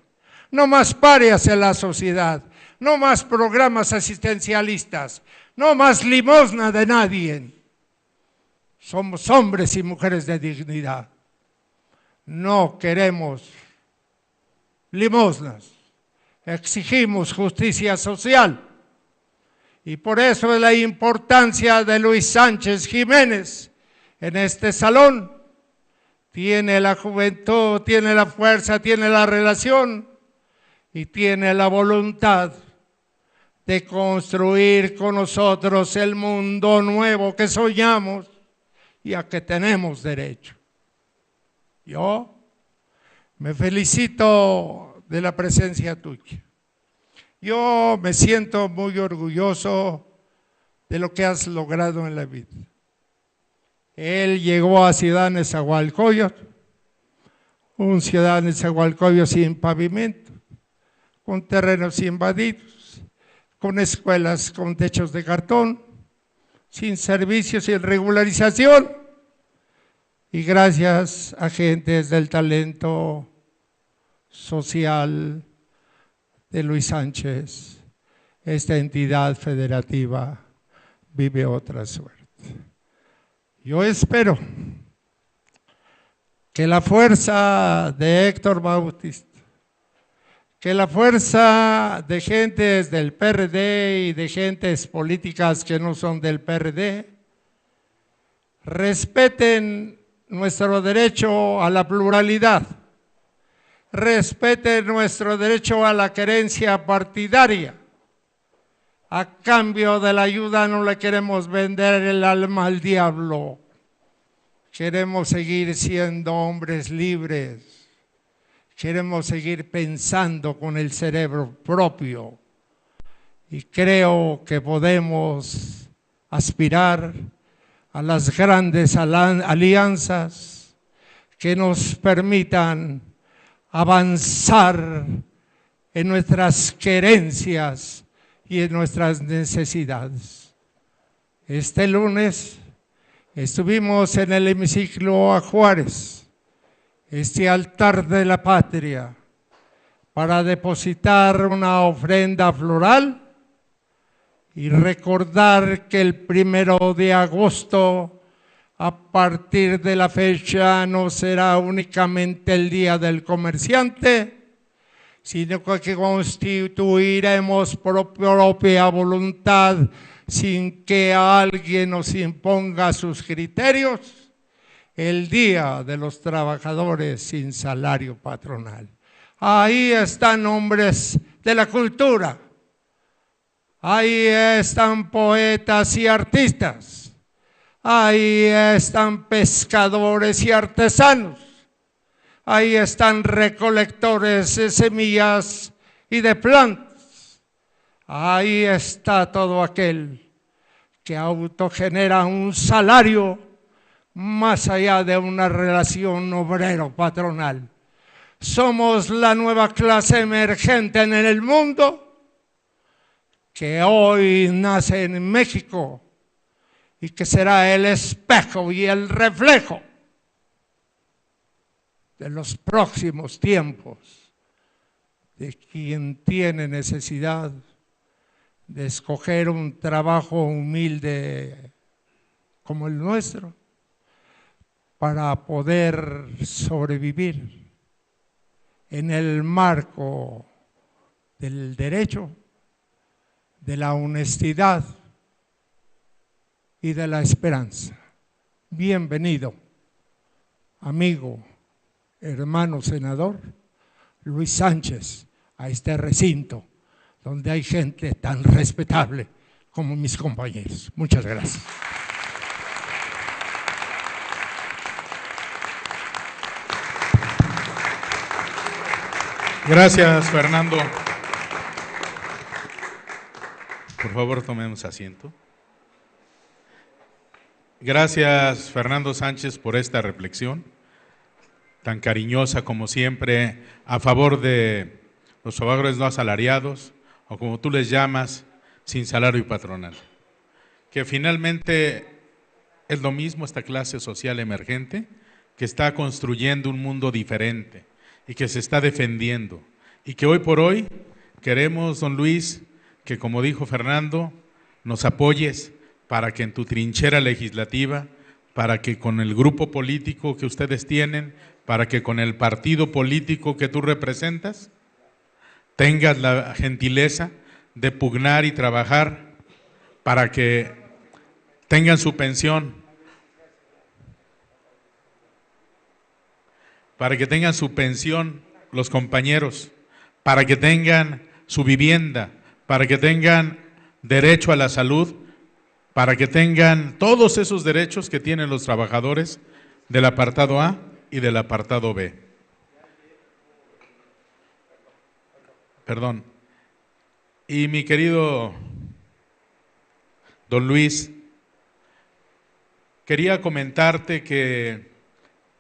no más parias en la sociedad, no más programas asistencialistas, no más limosna de nadie. Somos hombres y mujeres de dignidad. No queremos limosnas, exigimos justicia social. Y por eso es la importancia de Luis Sánchez Jiménez en este salón. Tiene la juventud, tiene la fuerza, tiene la relación y tiene la voluntad de construir con nosotros el mundo nuevo que soñamos y a que tenemos derecho. Yo me felicito de la presencia tuya. Yo me siento muy orgulloso de lo que has logrado en la vida. Él llegó a Ciudad Nezahualcóyotl, un Ciudad Nezahualcóyotl sin pavimento, con terrenos invadidos, con escuelas con techos de cartón, sin servicios, sin regularización. Y gracias a gentes del talento social de Luis Sánchez, esta entidad federativa vive otra suerte. Yo espero que la fuerza de Héctor Bautista, que la fuerza de gentes del PRD y de gentes políticas que no son del PRD, respeten nuestro derecho a la pluralidad, respeten nuestro derecho a la querencia partidaria. A cambio de la ayuda no le queremos vender el alma al diablo. Queremos seguir siendo hombres libres. Queremos seguir pensando con el cerebro propio. Y creo que podemos aspirar a las grandes alianzas que nos permitan avanzar en nuestras querencias y en nuestras necesidades. Este lunes estuvimos en el hemiciclo a Juárez, este altar de la patria, para depositar una ofrenda floral y recordar que el 1 de agosto, a partir de la fecha, no será únicamente el Día del Comerciante, sino que constituiremos por propia voluntad, sin que alguien nos imponga sus criterios, el Día de los Trabajadores sin salario patronal. Ahí están hombres de la cultura, ahí están poetas y artistas, ahí están pescadores y artesanos, ahí están recolectores de semillas y de plantas. Ahí está todo aquel que autogenera un salario más allá de una relación obrero-patronal. Somos la nueva clase emergente en el mundo que hoy nace en México y que será el espejo y el reflejo de los próximos tiempos, de quien tiene necesidad de escoger un trabajo humilde como el nuestro para poder sobrevivir en el marco del derecho, de la honestidad y de la esperanza. Bienvenido, amigo, hermano senador Luis Sánchez, a este recinto donde hay gente tan respetable como mis compañeros. Muchas gracias. Gracias, Fernando. Por favor, tomemos asiento. Gracias, Fernando Sánchez, por esta reflexión tan cariñosa como siempre a favor de los trabajadores no asalariados, o como tú les llamas, sin salario patronal. Que finalmente es lo mismo esta clase social emergente que está construyendo un mundo diferente y que se está defendiendo. Y que hoy por hoy queremos, don Luis, que como dijo Fernando, nos apoyes para que en tu trinchera legislativa, para que con el grupo político que ustedes tienen, para que con el partido político que tú representas, tengas la gentileza de pugnar y trabajar para que tengan su pensión, los compañeros, para que tengan su vivienda, para que tengan derecho a la salud, para que tengan todos esos derechos que tienen los trabajadores del apartado A y del apartado B. Perdón. Y mi querido don Luis, quería comentarte que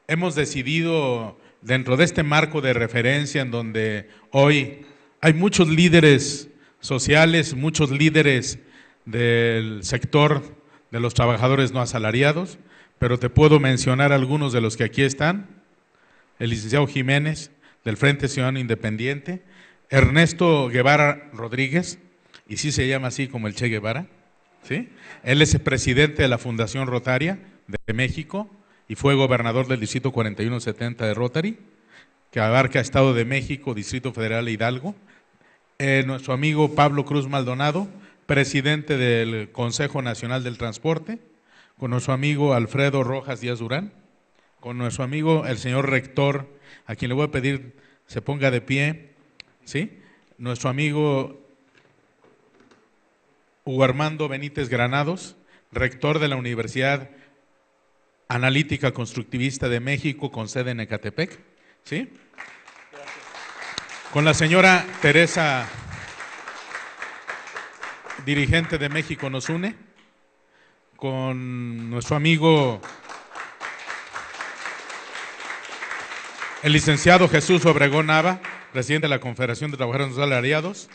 hemos decidido, dentro de este marco de referencia en donde hoy hay muchos líderes sociales, muchos líderes del sector de los trabajadores no asalariados, pero te puedo mencionar algunos de los que aquí están: el licenciado Jiménez, del Frente Ciudadano Independiente; Ernesto Guevara Rodríguez, y sí se llama así como el Che Guevara, ¿sí? Él es el presidente de la Fundación Rotaria de México y fue gobernador del Distrito 4170 de Rotary, que abarca Estado de México, Distrito Federal e Hidalgo. Nuestro amigo Pablo Cruz Maldonado, presidente del Consejo Nacional del Transporte, con nuestro amigo Alfredo Rojas Díaz Durán, con nuestro amigo el señor rector, a quien le voy a pedir se ponga de pie, ¿sí? Nuestro amigo Hugo Armando Benítez Granados, rector de la Universidad Analítica Constructivista de México, con sede en Ecatepec, ¿sí? Con la señora Teresa, dirigente de México Nos Une, con nuestro amigo el licenciado Jesús Obregón Nava, presidente de la Confederación de Trabajadores No Asalariados,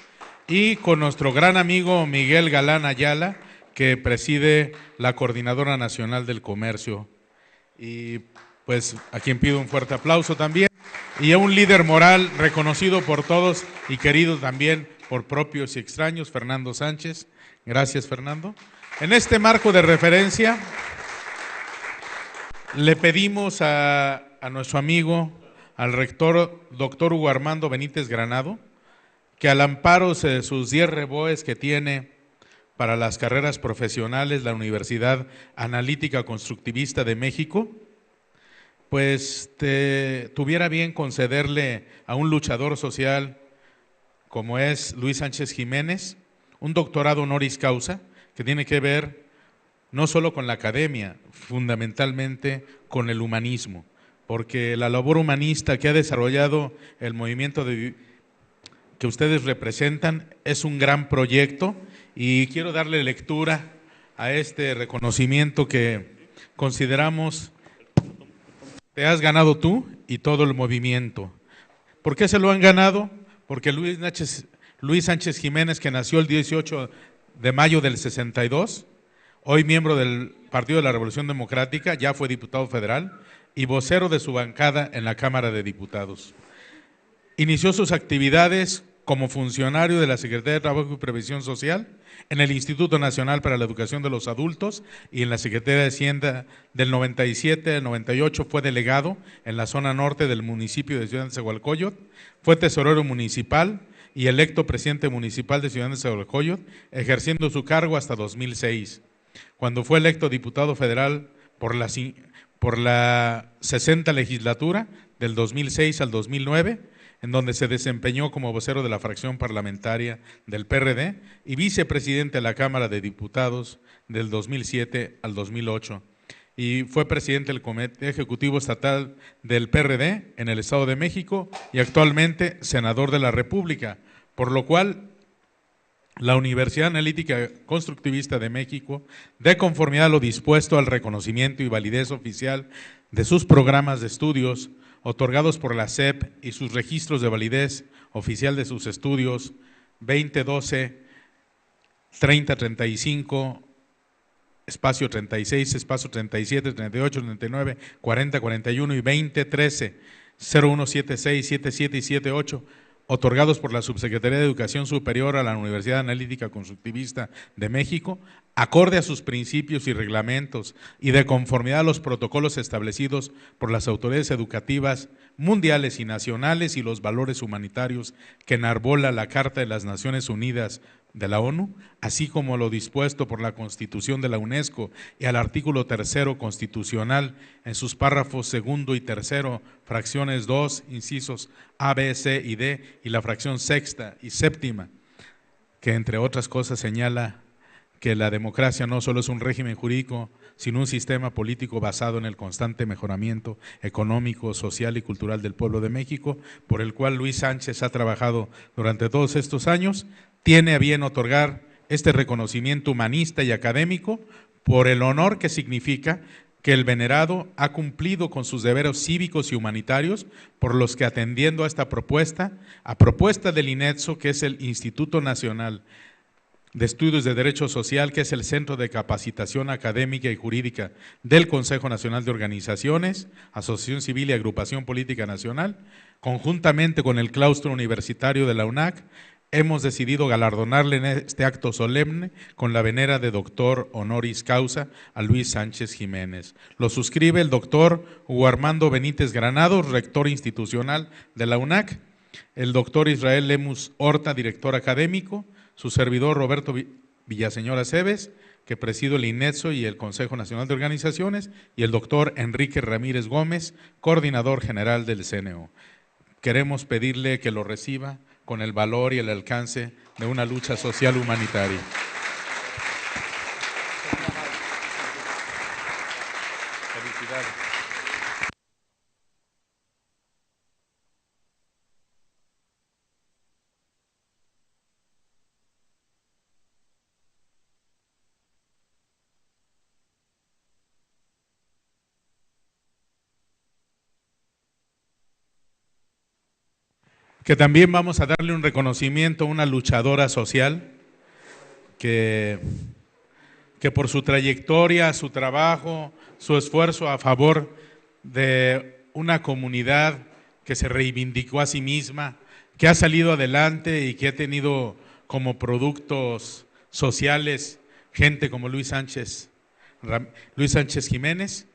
y con nuestro gran amigo Miguel Galán Ayala, que preside la Coordinadora Nacional del Comercio. Y pues a quien pido un fuerte aplauso también, y a un líder moral reconocido por todos y querido también por propios y extraños, Fernando Sánchez. Gracias, Fernando. En este marco de referencia, le pedimos a nuestro amigo, al rector doctor Hugo Armando Benítez Granado, que al amparo de sus 10 reboes que tiene para las carreras profesionales la Universidad Analítica Constructivista de México, pues tuviera bien concederle a un luchador social como es Luis Sánchez Jiménez un doctorado honoris causa que tiene que ver no solo con la academia, fundamentalmente con el humanismo, porque la labor humanista que ha desarrollado el movimiento que ustedes representan es un gran proyecto, y quiero darle lectura a este reconocimiento que consideramos te has ganado tú y todo el movimiento. ¿Por qué se lo han ganado? Porque Luis Sánchez Jiménez, que nació el 18 de mayo del 62, hoy miembro del Partido de la Revolución Democrática, ya fue diputado federal y vocero de su bancada en la Cámara de Diputados. Inició sus actividades como funcionario de la Secretaría de Trabajo y Previsión Social, en el Instituto Nacional para la Educación de los Adultos y en la Secretaría de Hacienda del 97 al 98, fue delegado en la zona norte del municipio de Ciudad Nezahualcóyotl, fue tesorero municipal y electo presidente municipal de Ciudad Nezahualcóyotl, ejerciendo su cargo hasta 2006, cuando fue electo diputado federal por la 60 legislatura del 2006 al 2009, en donde se desempeñó como vocero de la fracción parlamentaria del PRD y vicepresidente de la Cámara de Diputados del 2007 al 2008. Y fue presidente del Comité Ejecutivo Estatal del PRD en el Estado de México y actualmente senador de la República, por lo cual la Universidad Analítica Constructivista de México, de conformidad a lo dispuesto al reconocimiento y validez oficial de sus programas de estudios otorgados por la SEP y sus registros de validez oficial de sus estudios 2012 3035, espacio 36, espacio 37, 38, 39, 40, 41 y 2013 0176, 77 y 78, otorgados por la Subsecretaría de Educación Superior a la Universidad Analítica Constructivista de México, acorde a sus principios y reglamentos y de conformidad a los protocolos establecidos por las autoridades educativas mundiales y nacionales y los valores humanitarios que enarbola la Carta de las Naciones Unidas de la ONU, así como lo dispuesto por la Constitución de la UNESCO y al artículo 3º constitucional en sus párrafos 2º y 3º, fracciones 2, incisos A, B, C y D, y la fracción 6ª y 7ª, que entre otras cosas señala que la democracia no solo es un régimen jurídico, sino un sistema político basado en el constante mejoramiento económico, social y cultural del pueblo de México, por el cual Luis Sánchez ha trabajado durante todos estos años, tiene a bien otorgar este reconocimiento humanista y académico por el honor que significa que el venerado ha cumplido con sus deberes cívicos y humanitarios, por los que atendiendo a esta propuesta, a propuesta del INEDSO, que es el Instituto Nacional de Estudios de Derecho Social, que es el Centro de Capacitación Académica y Jurídica del Consejo Nacional de Organizaciones, Asociación Civil y Agrupación Política Nacional, conjuntamente con el claustro universitario de la UNAC, hemos decidido galardonarle en este acto solemne con la venera de doctor honoris causa a Luis Sánchez Jiménez. Lo suscribe el doctor Hugo Armando Benítez Granados, rector institucional de la UNAC, el doctor Israel Lemus Horta, director académico, su servidor Roberto Villaseñor Aceves, que presido el INEDSO y el Consejo Nacional de Organizaciones, y el doctor Enrique Ramírez Gómez, coordinador general del CNO. Queremos pedirle que lo reciba con el valor y el alcance de una lucha social humanitaria. Felicidades. Que también vamos a darle un reconocimiento a una luchadora social que por su trayectoria, su trabajo, su esfuerzo a favor de una comunidad que se reivindicó a sí misma, que ha salido adelante y que ha tenido como productos sociales gente como Luis Sánchez Jiménez,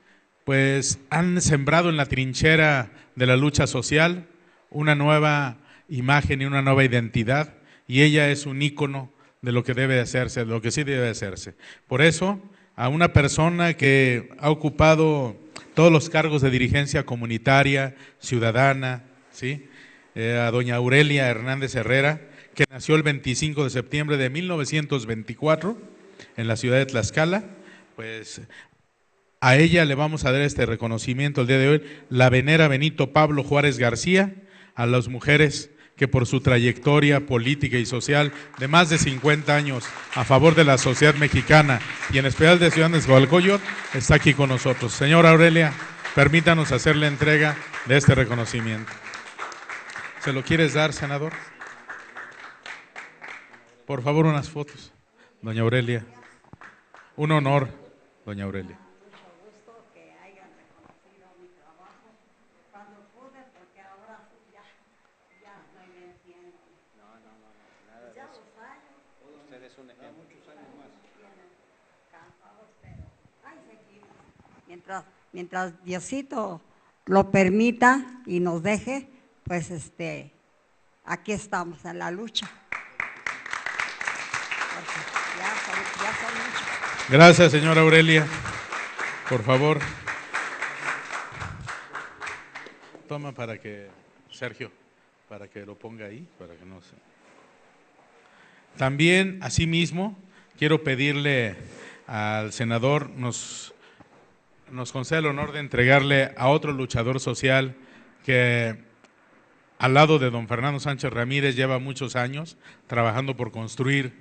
pues han sembrado en la trinchera de la lucha social una nueva imagen y una nueva identidad, y ella es un ícono de lo que debe hacerse, de lo que sí debe hacerse. Por eso, a una persona que ha ocupado todos los cargos de dirigencia comunitaria, ciudadana, ¿sí? A doña Aurelia Hernández Herrera, que nació el 25 de septiembre de 1924 en la ciudad de Tlaxcala, pues a ella le vamos a dar este reconocimiento el día de hoy, la venera Benito Pablo Juárez García, a las mujeres que por su trayectoria política y social de más de 50 años a favor de la sociedad mexicana y en especial de Ciudad de Nezahualcóyotl, está aquí con nosotros. Señora Aurelia, permítanos hacerle entrega de este reconocimiento. ¿Se lo quieres dar, senador? Por favor, unas fotos. Doña Aurelia. Un honor, doña Aurelia. Mientras Diosito lo permita y nos deje, pues aquí estamos en la lucha. Ya son muchos. Gracias, señora Aurelia. Por favor. Toma para que, Sergio, para que lo ponga ahí, para que no se… También, asimismo, quiero pedirle al senador, nos concede el honor de entregarle a otro luchador social que al lado de don Fernando Sánchez Ramírez lleva muchos años trabajando por construir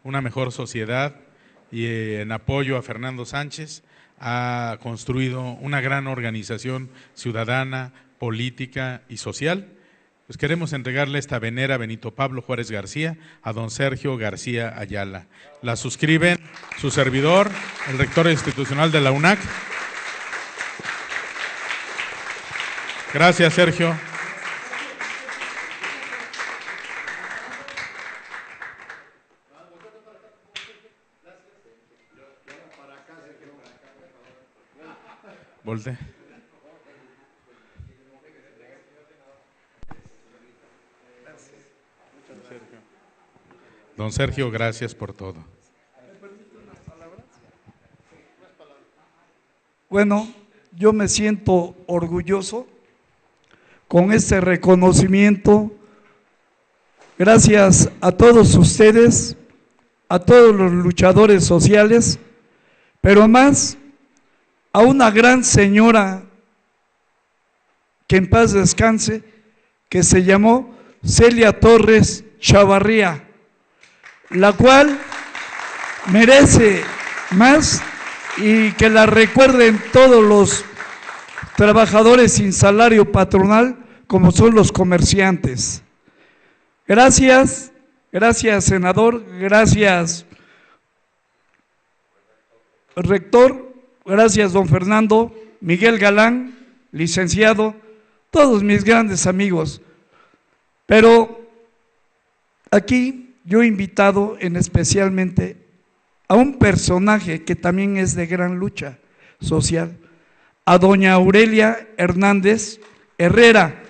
una mejor sociedad, y en apoyo a Fernando Sánchez ha construido una gran organización ciudadana, política y social, Pues queremos entregarle esta venera Benito Pablo Juárez García a don Sergio García Ayala. La suscriben su servidor, el rector institucional de la UNAC. Gracias, Sergio. Volte. Don Sergio, gracias por todo. Bueno, yo me siento orgulloso con este reconocimiento. Gracias a todos ustedes, a todos los luchadores sociales, pero más a una gran señora que en paz descanse, que se llamó Celia Torres Chavarría, la cual merece más y que la recuerden todos los trabajadores sin salario patronal, como son los comerciantes. Gracias, gracias senador, gracias rector, gracias don Fernando, Miguel Galán, licenciado, todos mis grandes amigos. Pero aquí yo he invitado en especialmente a un personaje que también es de gran lucha social, a doña Aurelia Hernández Herrera.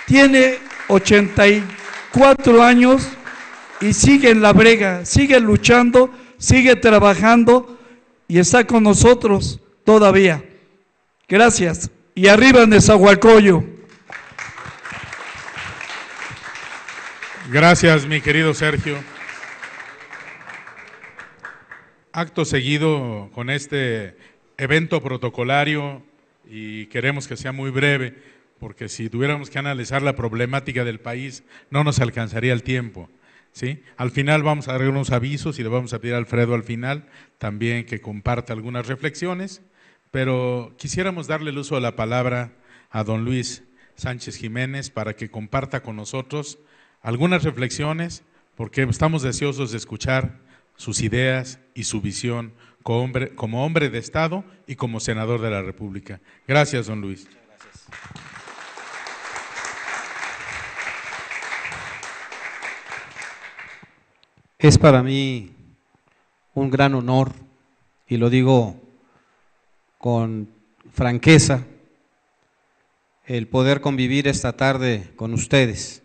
Tiene 84 años y sigue en la brega, sigue luchando, sigue trabajando y está con nosotros todavía. Gracias. Y arriba Nezahualcóyotl. Gracias, mi querido Sergio. Acto seguido con este evento protocolario, y queremos que sea muy breve, porque si tuviéramos que analizar la problemática del país no nos alcanzaría el tiempo, ¿sí? Al final vamos a dar unos avisos y le vamos a pedir a Alfredo al final también que comparta algunas reflexiones, pero quisiéramos darle el uso de la palabra a don Luis Sánchez Jiménez para que comparta con nosotros algunas reflexiones, porque estamos deseosos de escuchar sus ideas y su visión como hombre de Estado y como senador de la República. Gracias, don Luis. Es para mí un gran honor, y lo digo con franqueza, el poder convivir esta tarde con ustedes.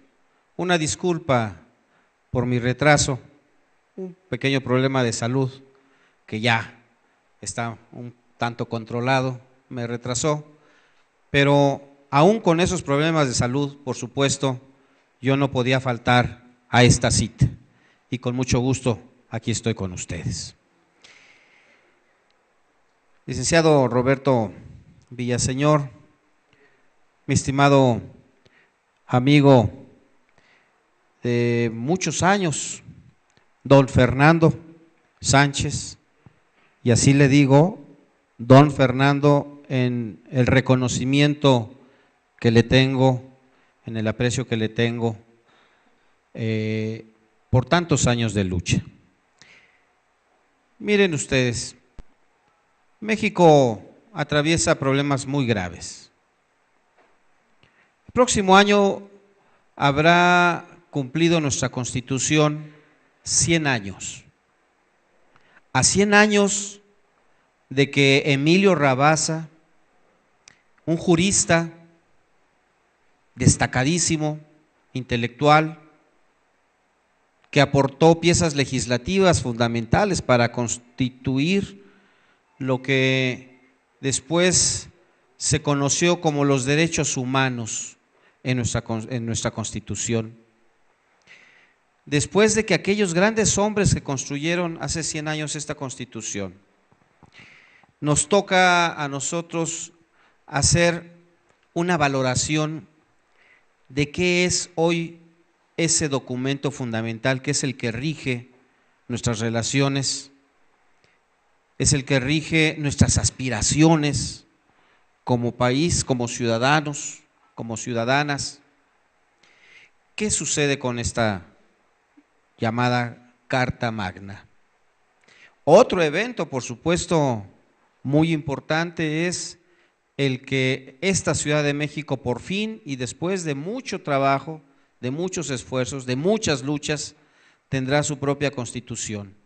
Una disculpa por mi retraso, un pequeño problema de salud que ya está un tanto controlado, me retrasó, pero aún con esos problemas de salud, por supuesto, yo no podía faltar a esta cita y con mucho gusto aquí estoy con ustedes. Licenciado Roberto Villaseñor, mi estimado amigo de muchos años, don Fernando Sánchez, y así le digo, don Fernando, en el reconocimiento que le tengo, en el aprecio que le tengo por tantos años de lucha. Miren ustedes, México atraviesa problemas muy graves. El próximo año habrá cumplido nuestra Constitución 100 años. A 100 años de que Emilio Rabasa, un jurista destacadísimo, intelectual, que aportó piezas legislativas fundamentales para constituir lo que después se conoció como los derechos humanos en nuestra Constitución. Después de que aquellos grandes hombres que construyeron hace 100 años esta Constitución, nos toca a nosotros hacer una valoración de qué es hoy ese documento fundamental, que es el que rige nuestras relaciones, es el que rige nuestras aspiraciones como país, como ciudadanos, como ciudadanas. ¿qué sucede con esta llamada Carta Magna? Otro evento, por supuesto, muy importante es el que esta Ciudad de México por fin y después de mucho trabajo, de muchos esfuerzos, de muchas luchas, tendrá su propia constitución.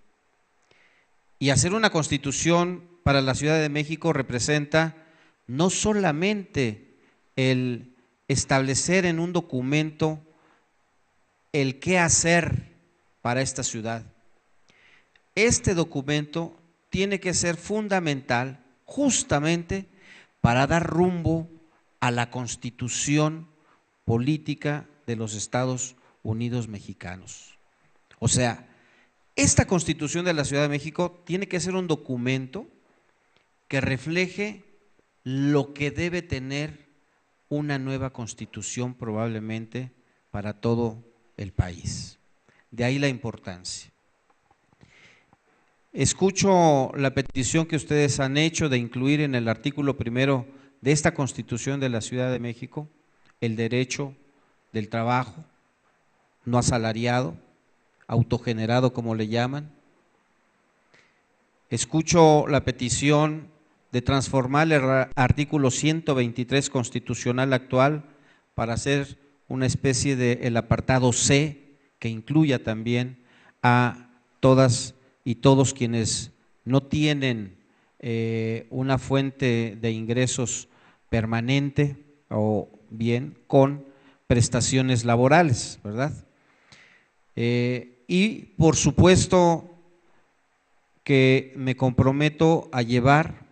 Y hacer una constitución para la Ciudad de México representa no solamente el establecer en un documento el qué hacer para esta ciudad. Este documento tiene que ser fundamental justamente para dar rumbo a la constitución política de los Estados Unidos mexicanos. O sea, esta constitución de la Ciudad de México tiene que ser un documento que refleje lo que debe tener una nueva constitución probablemente para todo el país. De ahí la importancia. Escucho la petición que ustedes han hecho de incluir en el artículo primero de esta Constitución de la Ciudad de México el derecho del trabajo no asalariado, autogenerado como le llaman. Escucho la petición de transformar el artículo 123 constitucional actual para hacer una especie de el apartado C que incluya también a todas y todos quienes no tienen una fuente de ingresos permanente o bien con prestaciones laborales, ¿verdad? Y por supuesto que me comprometo a llevar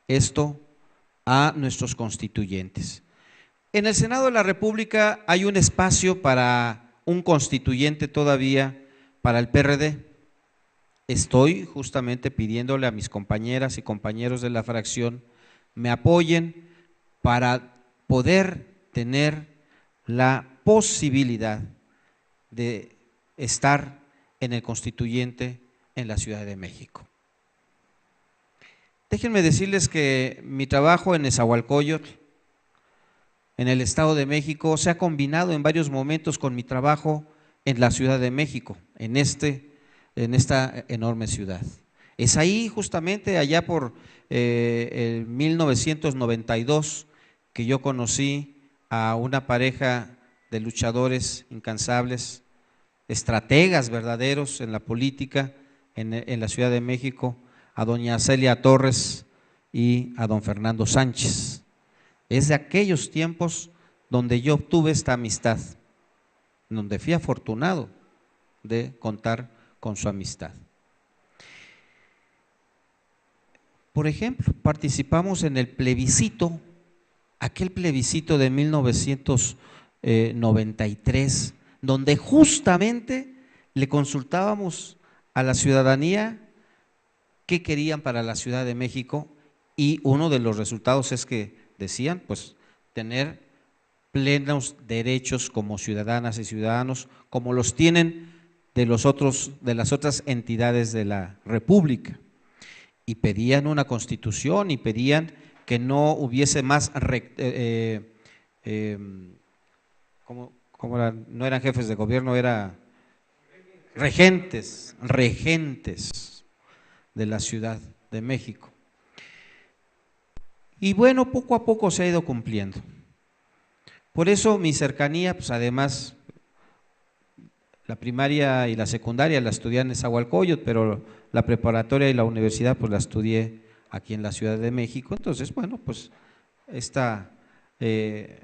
esto a nuestros constituyentes. En el Senado de la República hay un espacio para un constituyente todavía para el PRD. Estoy justamente pidiéndole a mis compañeras y compañeros de la fracción me apoyen para poder tener la posibilidad de estar en el constituyente en la Ciudad de México. Déjenme decirles que mi trabajo en Nezahualcóyotl, en el Estado de México, se ha combinado en varios momentos con mi trabajo en la Ciudad de México, en esta enorme ciudad. Es ahí justamente allá por el 1992 que yo conocí a una pareja de luchadores incansables, estrategas verdaderos en la política en la Ciudad de México, a doña Celia Torres y a don Fernando Sánchez. Es de aquellos tiempos donde yo obtuve esta amistad, donde fui afortunado de contar con su amistad. Por ejemplo, participamos en el plebiscito, aquel plebiscito de 1993, donde justamente le consultábamos a la ciudadanía qué querían para la Ciudad de México y uno de los resultados es que decían pues tener plenos derechos como ciudadanas y ciudadanos como los tienen de las otras entidades de la República y pedían una constitución y pedían que no hubiese más no eran jefes de gobierno, eran regentes de la Ciudad de México. Y bueno, poco a poco se ha ido cumpliendo. Por eso mi cercanía, pues además, la primaria y la secundaria la estudié en Nezahualcóyotl, pero la preparatoria y la universidad pues la estudié aquí en la Ciudad de México. Entonces, bueno, pues esta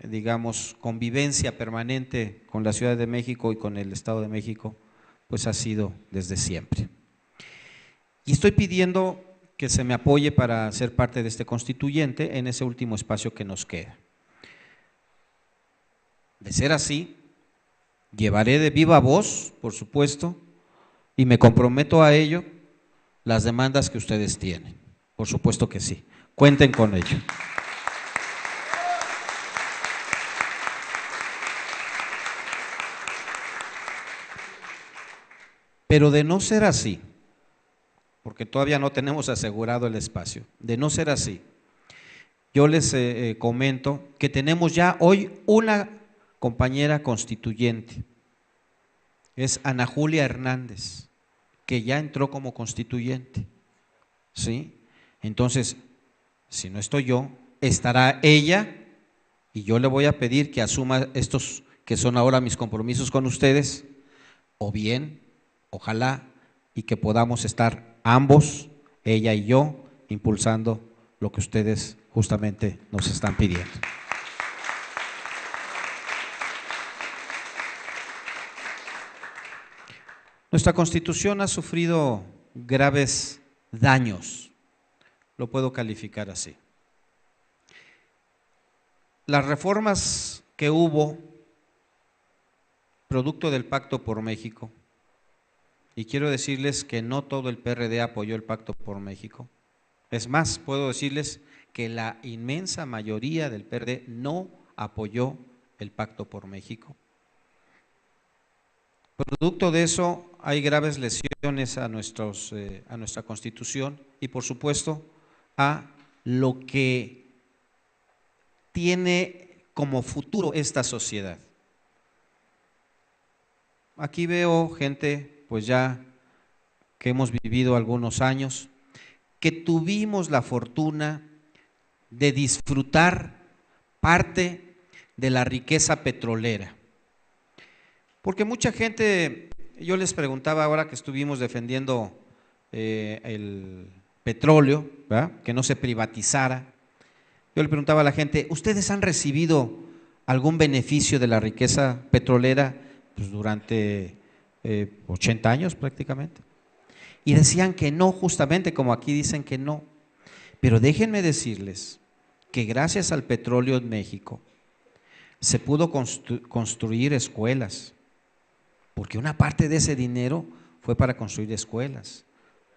digamos, convivencia permanente con la Ciudad de México y con el Estado de México, pues ha sido desde siempre. Y estoy pidiendo que se me apoye para ser parte de este constituyente en ese último espacio que nos queda. De ser así, llevaré de viva voz, por supuesto, y me comprometo a ello, las demandas que ustedes tienen. Por supuesto que sí, cuenten con ello. Pero de no ser así, porque todavía no tenemos asegurado el espacio, de no ser así, yo les comento que tenemos ya hoy una compañera constituyente es Ana Julia Hernández, que ya entró como constituyente, ¿sí? Entonces, si no estoy yo, estará ella, y yo le voy a pedir que asuma estos que son ahora mis compromisos con ustedes, o bien, ojalá, y que podamos estar ambos, ella y yo, impulsando lo que ustedes justamente nos están pidiendo. Nuestra Constitución ha sufrido graves daños, lo puedo calificar así. Las reformas que hubo, producto del Pacto por México, y quiero decirles que no todo el PRD apoyó el Pacto por México, es más, puedo decirles que la inmensa mayoría del PRD no apoyó el Pacto por México. Producto de eso hay graves lesiones a nuestra Constitución y por supuesto a lo que tiene como futuro esta sociedad. Aquí veo gente, pues ya que hemos vivido algunos años, que tuvimos la fortuna de disfrutar parte de la riqueza petrolera. Porque mucha gente, yo les preguntaba ahora que estuvimos defendiendo el petróleo, ¿verdad?, que no se privatizara, yo le preguntaba a la gente, ¿ustedes han recibido algún beneficio de la riqueza petrolera? Pues durante 80 años prácticamente. Y decían que no, justamente como aquí dicen que no. Pero déjenme decirles que gracias al petróleo en México se pudo construir escuelas, porque una parte de ese dinero fue para construir escuelas,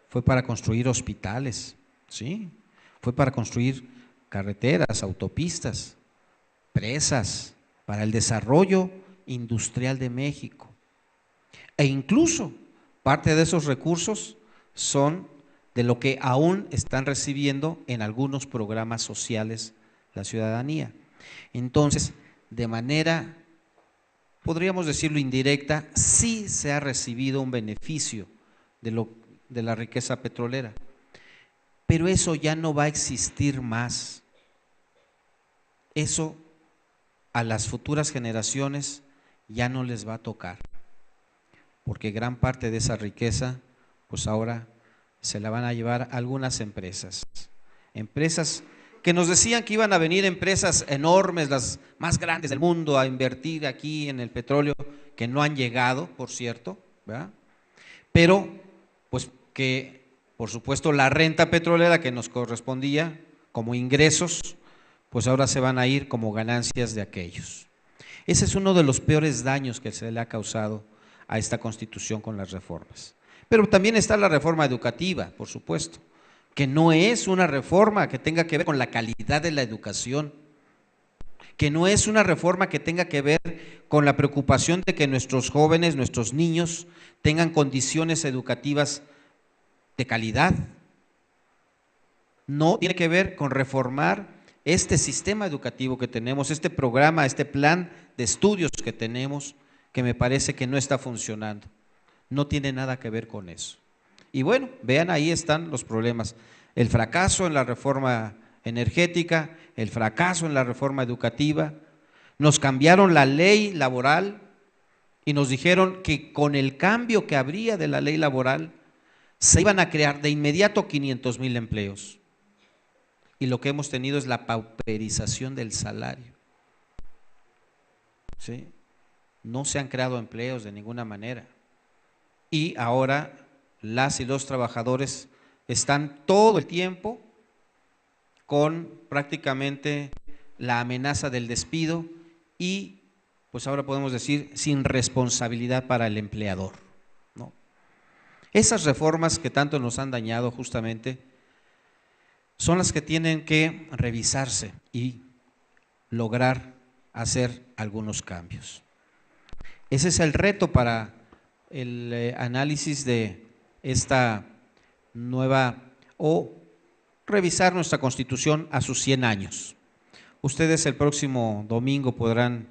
fue para construir hospitales, ¿sí? Fue para construir carreteras, autopistas, presas, para el desarrollo industrial de México. E incluso parte de esos recursos son de lo que aún están recibiendo en algunos programas sociales la ciudadanía. Entonces, de manera, podríamos decirlo indirecta, sí se ha recibido un beneficio de la riqueza petrolera, pero eso ya no va a existir más. Eso a las futuras generaciones ya no les va a tocar, porque gran parte de esa riqueza, pues ahora se la van a llevar algunas empresas que nos decían que iban a venir empresas enormes, las más grandes del mundo, a invertir aquí en el petróleo, que no han llegado, por cierto, ¿verdad? Pero pues que por supuesto la renta petrolera que nos correspondía como ingresos, pues ahora se van a ir como ganancias de aquellos. Ese es uno de los peores daños que se le ha causado a esta Constitución con las reformas. Pero también está la reforma educativa, por supuesto, que no es una reforma que tenga que ver con la calidad de la educación, que no es una reforma que tenga que ver con la preocupación de que nuestros jóvenes, nuestros niños tengan condiciones educativas de calidad. No tiene que ver con reformar este sistema educativo que tenemos, este programa, este plan de estudios que tenemos, que me parece que no está funcionando. No tiene nada que ver con eso. Y bueno, vean, ahí están los problemas. El fracaso en la reforma energética, el fracaso en la reforma educativa. Nos cambiaron la ley laboral y nos dijeron que con el cambio que habría de la ley laboral se iban a crear de inmediato 500,000 empleos. Y lo que hemos tenido es la pauperización del salario. ¿Sí? No se han creado empleos de ninguna manera. Y ahora las y los trabajadores están todo el tiempo con prácticamente la amenaza del despido y, pues ahora podemos decir, sin responsabilidad para el empleador, ¿no? Esas reformas que tanto nos han dañado justamente son las que tienen que revisarse y lograr hacer algunos cambios. Ese es el reto para el análisis de esta nueva o revisar nuestra Constitución a sus 100 años. Ustedes el próximo domingo podrán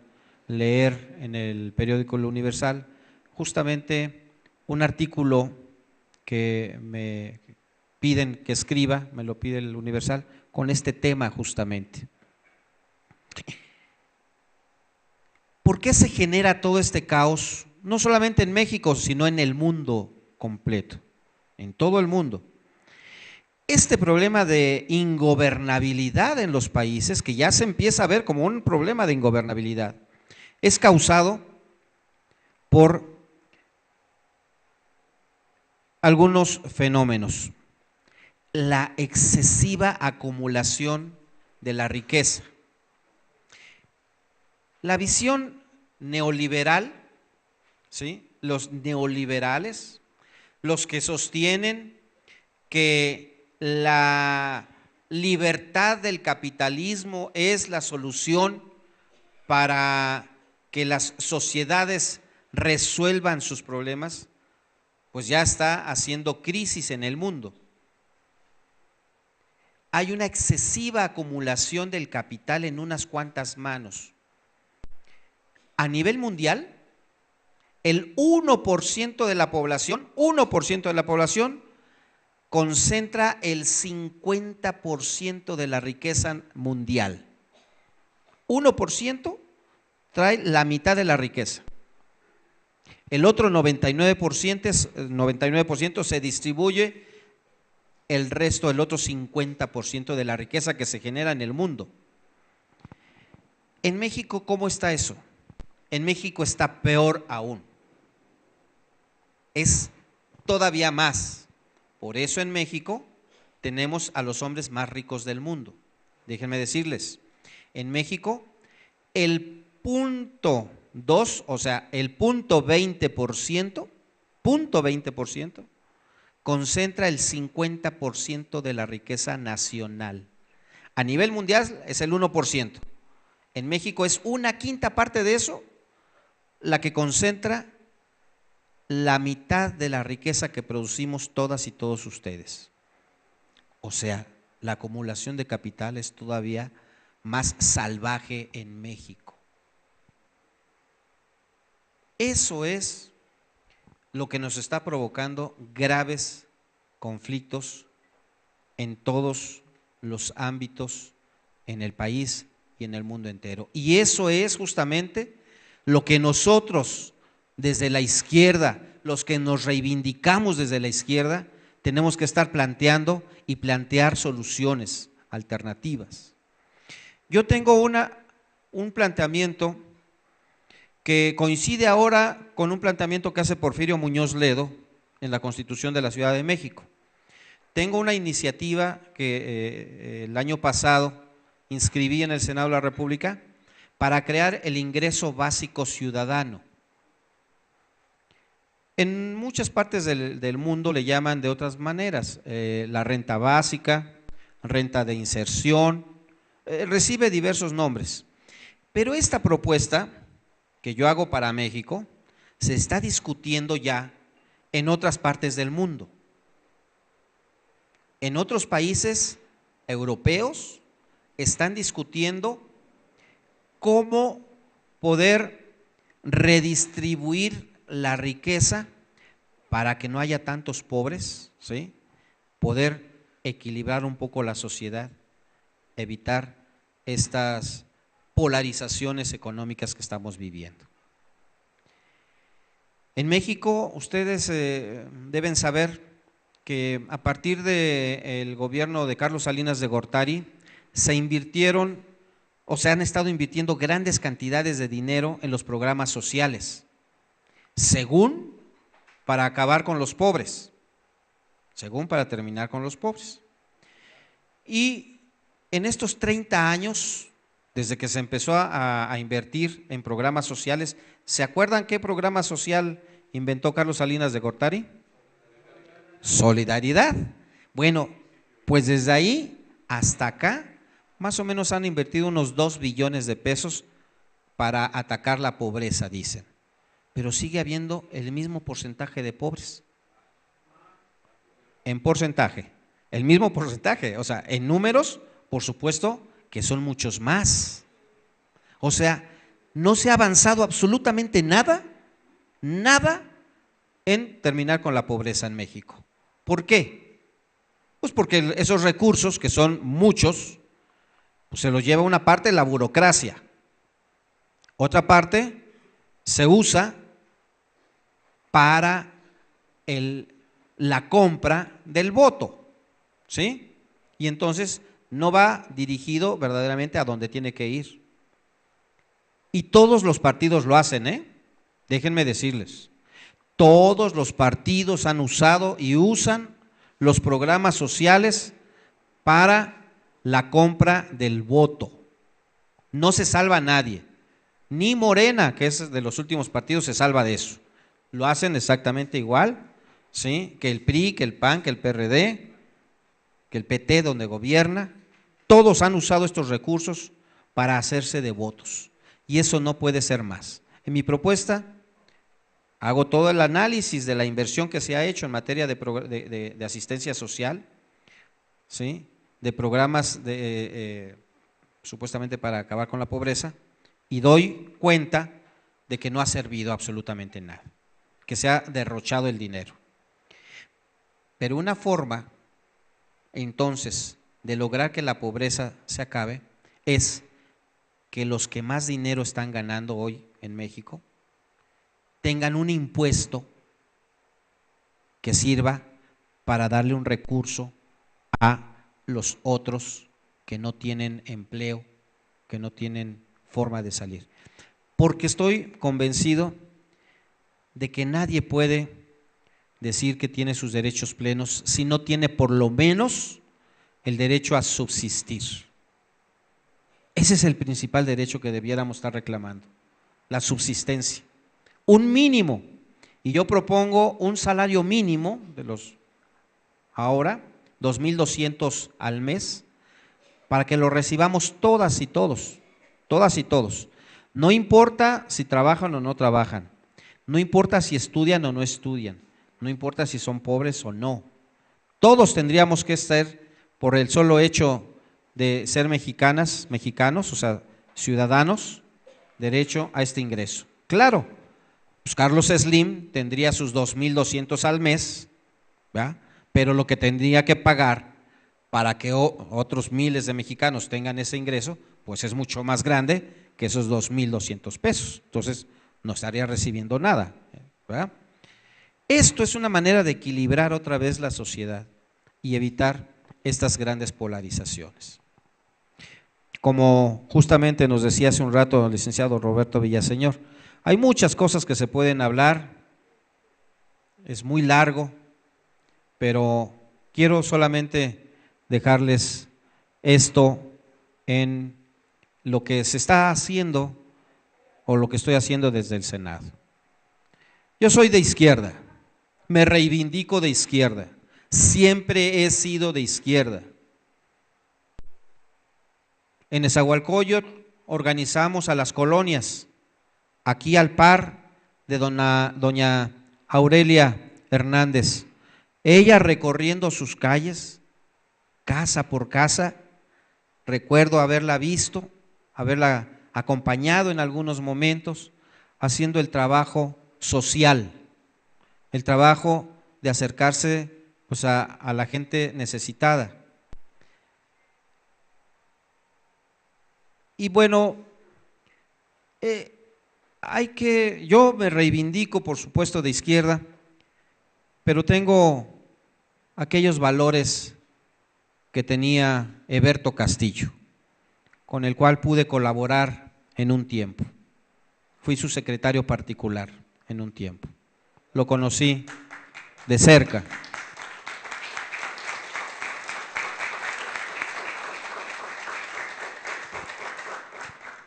leer en el periódico El Universal justamente un artículo que me piden que escriba, me lo pide el Universal, con este tema justamente. ¿Por qué se genera todo este caos? No solamente en México, sino en el mundo completo, en todo el mundo. Este problema de ingobernabilidad en los países, que ya se empieza a ver como un problema de ingobernabilidad, es causado por algunos fenómenos. La excesiva acumulación de la riqueza. La visión neoliberal, ¿sí? Los neoliberales, los que sostienen que la libertad del capitalismo es la solución para que las sociedades resuelvan sus problemas, pues ya está haciendo crisis en el mundo. Hay una excesiva acumulación del capital en unas cuantas manos. A nivel mundial, el 1% de la población, 1% de la población concentra el 50% de la riqueza mundial. 1% trae la mitad de la riqueza. El otro 99% se distribuye el resto, el otro 50% de la riqueza que se genera en el mundo. En México, ¿cómo está eso? En México está peor aún. Es todavía más. Por eso en México tenemos a los hombres más ricos del mundo. Déjenme decirles, en México el punto 2, o sea, el punto 20%, concentra el 50% de la riqueza nacional. A nivel mundial es el 1%. En México es una quinta parte de eso la que concentra la mitad de la riqueza que producimos todas y todos ustedes. O sea, la acumulación de capital es todavía más salvaje en México. Eso es lo que nos está provocando graves conflictos en todos los ámbitos en el país y en el mundo entero. Y eso es justamente lo que nosotros desde la izquierda, los que nos reivindicamos desde la izquierda, tenemos que estar planteando y plantear soluciones alternativas. Yo tengo un planteamiento que coincide ahora con un planteamiento que hace Porfirio Muñoz Ledo en la Constitución de la Ciudad de México. Tengo una iniciativa que el año pasado inscribí en el Senado de la República para crear el ingreso básico ciudadano. En muchas partes del mundo le llaman de otras maneras, la renta básica, renta de inserción, recibe diversos nombres. Pero esta propuesta que yo hago para México se está discutiendo ya en otras partes del mundo. En otros países europeos están discutiendo cómo poder redistribuir la riqueza para que no haya tantos pobres, ¿sí? Poder equilibrar un poco la sociedad, evitar estas polarizaciones económicas que estamos viviendo. En México, ustedes deben saber que a partir del gobierno de Carlos Salinas de Gortari se invirtieron o se han estado invirtiendo grandes cantidades de dinero en los programas sociales, según para acabar con los pobres, según para terminar con los pobres. Y en estos 30 años, desde que se empezó a invertir en programas sociales, ¿se acuerdan qué programa social inventó Carlos Salinas de Gortari? Solidaridad. Bueno, pues desde ahí hasta acá, más o menos han invertido unos 2 billones de pesos para atacar la pobreza, dicen. Pero sigue habiendo el mismo porcentaje de pobres. En porcentaje, el mismo porcentaje, o sea, en números, por supuesto que son muchos más. O sea, no se ha avanzado absolutamente nada en terminar con la pobreza en México. ¿Por qué? Pues porque esos recursos, que son muchos, pues se los lleva una parte la burocracia, otra parte se usa para la compra del voto, ¿sí? Y entonces no va dirigido verdaderamente a donde tiene que ir. Y todos los partidos lo hacen, ¿eh? Déjenme decirles, todos los partidos han usado y usan los programas sociales para la compra del voto. No se salva a nadie, ni Morena, que es de los últimos partidos, se salva de eso. Lo hacen exactamente igual, ¿sí?, que el PRI, que el PAN, que el PRD, que el PT donde gobierna. Todos han usado estos recursos para hacerse de votos, y eso no puede ser más. En mi propuesta hago todo el análisis de la inversión que se ha hecho en materia de asistencia social, ¿sí?, de programas supuestamente para acabar con la pobreza, y doy cuenta de que no ha servido absolutamente nada, que se ha derrochado el dinero. Pero una forma, entonces, de lograr que la pobreza se acabe es que los que más dinero están ganando hoy en México tengan un impuesto que sirva para darle un recurso a los otros que no tienen empleo, que no tienen forma de salir. Porque estoy convencido de que nadie puede decir que tiene sus derechos plenos si no tiene por lo menos el derecho a subsistir. Ese es el principal derecho que debiéramos estar reclamando, la subsistencia. Un mínimo, y yo propongo un salario mínimo de los ahora, 2,200 al mes, para que lo recibamos todas y todos, todas y todos. No importa si trabajan o no trabajan, no importa si estudian o no estudian, no importa si son pobres o no. Todos tendríamos que ser, por el solo hecho de ser mexicanos, o sea, ciudadanos, derecho a este ingreso. Claro, pues Carlos Slim tendría sus 2,200 al mes, ¿verdad?, pero lo que tendría que pagar para que otros miles de mexicanos tengan ese ingreso, pues es mucho más grande que esos 2,200 pesos. Entonces, no estaría recibiendo nada, ¿verdad? Esto es una manera de equilibrar otra vez la sociedad y evitar estas grandes polarizaciones. Como justamente nos decía hace un rato el licenciado Roberto Villaseñor, hay muchas cosas que se pueden hablar, es muy largo, pero quiero solamente dejarles esto en lo que se está haciendo o lo que estoy haciendo desde el Senado. Yo soy de izquierda, me reivindico de izquierda, siempre he sido de izquierda. En Nezahualcóyotl organizamos a las colonias, aquí al par de doña Aurelia Hernández, ella recorriendo sus calles, casa por casa. Recuerdo haberla visto, haberla acompañado en algunos momentos, haciendo el trabajo social, el trabajo de acercarse pues, a la gente necesitada. Y bueno, yo me reivindico, por supuesto, de izquierda, pero tengo aquellos valores que tenía Heberto Castillo, con el cual pude colaborar en un tiempo. Fui su secretario particular en un tiempo. Lo conocí de cerca.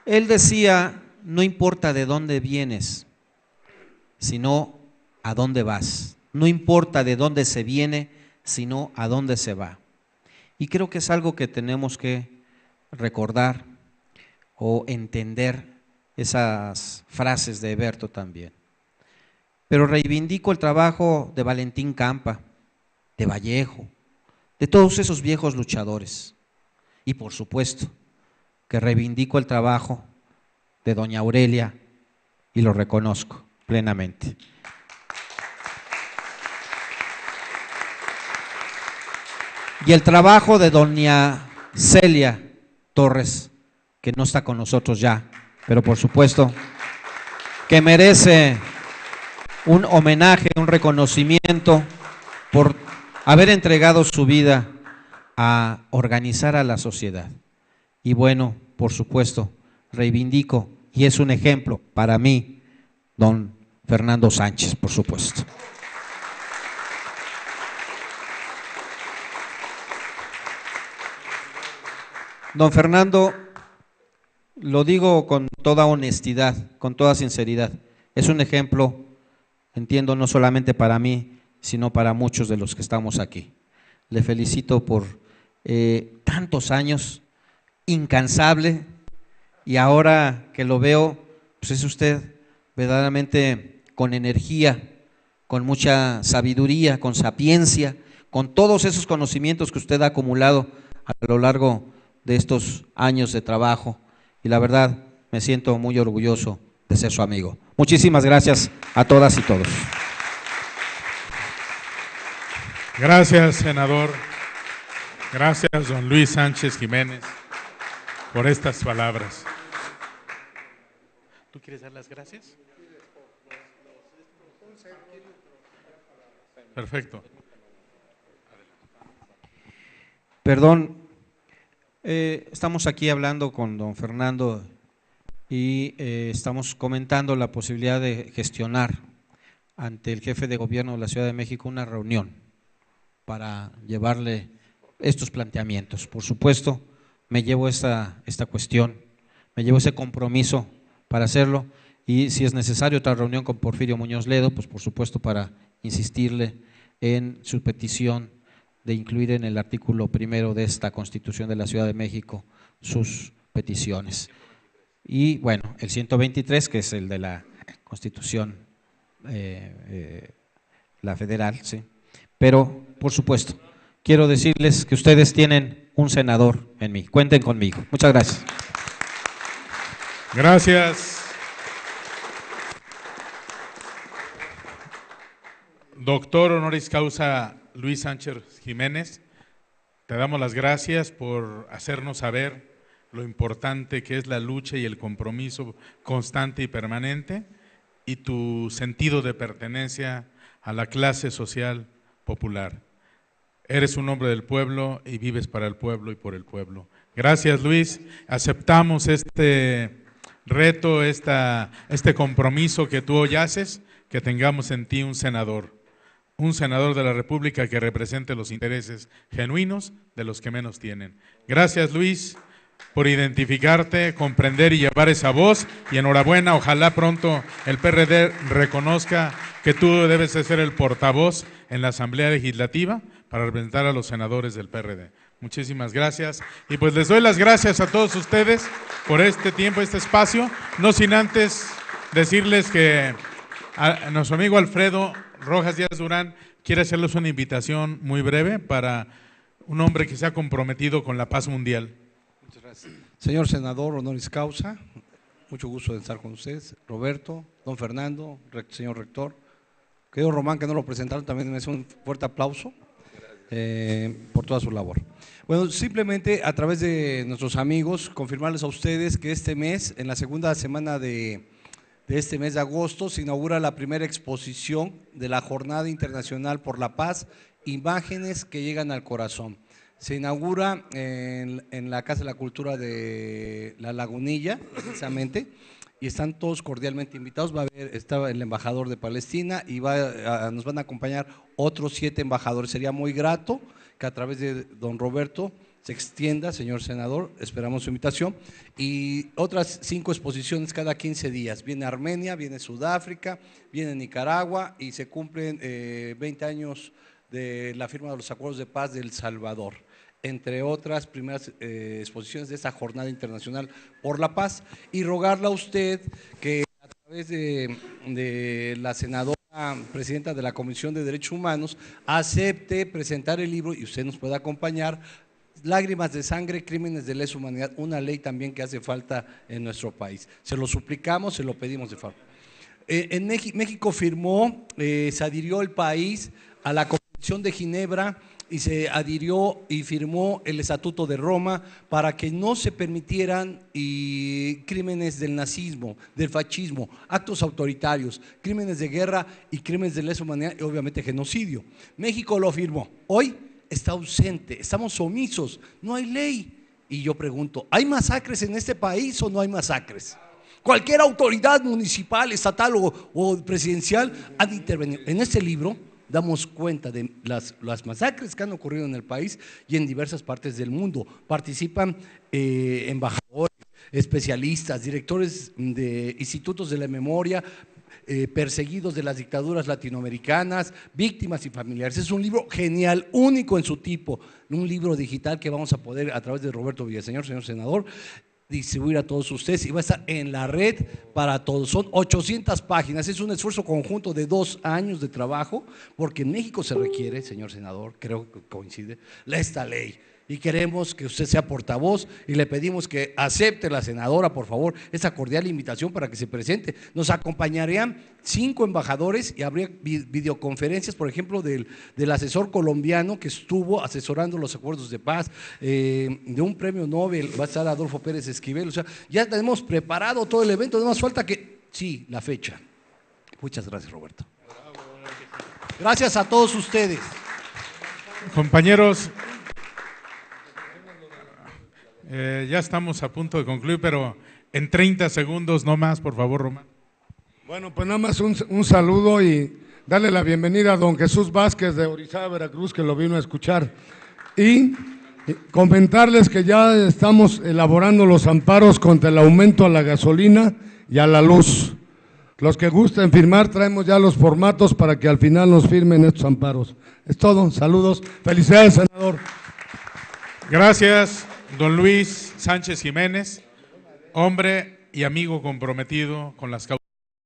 Él decía, no importa de dónde vienes, sino a dónde vas. No importa de dónde se viene, sino a dónde se va. Y creo que es algo que tenemos que recordar o entender esas frases de Heberto también. Pero reivindico el trabajo de Valentín Campa, de Vallejo, de todos esos viejos luchadores. Y por supuesto que reivindico el trabajo de doña Aurelia y lo reconozco plenamente. y el trabajo de doña Celia Torres, que no está con nosotros ya, pero por supuesto que merece un homenaje, un reconocimiento por haber entregado su vida a organizar a la sociedad. Y bueno, por supuesto, reivindico, y es un ejemplo para mí, don Fernando Sánchez, por supuesto. Don Fernando, lo digo con toda honestidad, con toda sinceridad, es un ejemplo, entiendo, no solamente para mí, sino para muchos de los que estamos aquí. Le felicito por tantos años, incansable, y ahora que lo veo, pues es usted verdaderamente con energía, con mucha sabiduría, con sapiencia, con todos esos conocimientos que usted ha acumulado a lo largo de estos años de trabajo, y la verdad me siento muy orgulloso de ser su amigo. Muchísimas gracias a todas y todos. Gracias, senador. Gracias, don Luis Sánchez Jiménez, por estas palabras. ¿Tú quieres dar las gracias? Perfecto. Perdón, estamos aquí hablando con don Fernando y estamos comentando la posibilidad de gestionar ante el jefe de gobierno de la Ciudad de México una reunión para llevarle estos planteamientos. Por supuesto, me llevo esta cuestión, me llevo ese compromiso para hacerlo, y si es necesario otra reunión con Porfirio Muñoz Ledo, pues por supuesto para insistirle en su petición de incluir en el artículo 1 de esta Constitución de la Ciudad de México sus peticiones. Y bueno, el 123, que es el de la Constitución, la federal, sí. Pero, por supuesto, quiero decirles que ustedes tienen un senador en mí. Cuenten conmigo. Muchas gracias. Gracias. Doctor honoris causa Luis Sánchez Jiménez, te damos las gracias por hacernos saber lo importante que es la lucha y el compromiso constante y permanente, y tu sentido de pertenencia a la clase social popular. Eres un hombre del pueblo y vives para el pueblo y por el pueblo. Gracias, Luis. Aceptamos este reto, este compromiso que tú hoy haces, que tengamos en ti un senador de la República que represente los intereses genuinos de los que menos tienen. Gracias, Luis, por identificarte, comprender y llevar esa voz, y enhorabuena. Ojalá pronto el PRD reconozca que tú debes de ser el portavoz en la Asamblea Legislativa para representar a los senadores del PRD. Muchísimas gracias, y pues les doy las gracias a todos ustedes por este tiempo, este espacio, no sin antes decirles que a nuestro amigo Alfredo Rojas Díaz Durán quiere hacerles una invitación muy breve para un hombre que se ha comprometido con la paz mundial. Muchas gracias. Señor senador honoris causa, mucho gusto de estar con ustedes. Roberto, don Fernando, señor rector, querido Román, que no lo presentaron, también me hace un fuerte aplauso por toda su labor. Bueno, simplemente a través de nuestros amigos, confirmarles a ustedes que este mes, en la segunda semana de este mes de agosto, se inaugura la primera exposición de la Jornada Internacional por la Paz, Imágenes que llegan al corazón. Se inaugura en la Casa de la Cultura de La Lagunilla, precisamente, y están todos cordialmente invitados. Está el embajador de Palestina y nos van a acompañar otros 7 embajadores. Sería muy grato que a través de don Roberto se extienda, señor senador, esperamos su invitación, y otras 5 exposiciones cada 15 días. Viene Armenia, viene Sudáfrica, viene Nicaragua, y se cumplen 20 años de la firma de los acuerdos de paz de El Salvador, entre otras primeras exposiciones de esta Jornada Internacional por la Paz. Y rogarle a usted que a través de la senadora presidenta de la Comisión de Derechos Humanos acepte presentar el libro, y usted nos pueda acompañar, Lágrimas de Sangre, Crímenes de Lesa Humanidad, una ley también que hace falta en nuestro país. Se lo suplicamos, se lo pedimos de favor. México firmó, se adhirió el país a la Convención de Ginebra y se adhirió y firmó el Estatuto de Roma para que no se permitieran crímenes del nazismo, del fascismo, actos autoritarios, crímenes de guerra y crímenes de lesa humanidad y obviamente genocidio. México lo firmó. Hoy está ausente, estamos omisos, no hay ley. Y yo pregunto, ¿hay masacres en este país o no hay masacres? Cualquier autoridad municipal, estatal o presidencial han intervenido. En este libro damos cuenta de las masacres que han ocurrido en el país y en diversas partes del mundo. Participan embajadores, especialistas, directores de institutos de la memoria, perseguidos de las dictaduras latinoamericanas, víctimas y familiares. Es un libro genial, único en su tipo, un libro digital que vamos a poder, a través de Roberto Villaseñor, señor senador, distribuir a todos ustedes y va a estar en la red para todos. Son 800 páginas, es un esfuerzo conjunto de 2 años de trabajo, porque en México se requiere, señor senador, creo que coincide, esta ley. Y queremos que usted sea portavoz y le pedimos que acepte la senadora, por favor, esa cordial invitación para que se presente. Nos acompañarían 5 embajadores y habría videoconferencias, por ejemplo, del asesor colombiano que estuvo asesorando los acuerdos de paz, de un premio Nobel, va a estar Adolfo Pérez Esquivel. O sea, ya tenemos preparado todo el evento, no más falta que, sí, la fecha. Muchas gracias, Roberto. Gracias a todos ustedes. Compañeros, ya estamos a punto de concluir, pero en 30 segundos, no más, por favor, Román. Bueno, pues nada más un saludo y darle la bienvenida a don Jesús Vázquez de Orizaba, Veracruz, que lo vino a escuchar. Y comentarles que ya estamos elaborando los amparos contra el aumento a la gasolina y a la luz. Los que gusten firmar, traemos ya los formatos para que al final nos firmen estos amparos. Es todo, saludos, felicidades, senador. Gracias, don Luis Sánchez Jiménez, hombre y amigo comprometido con las causas.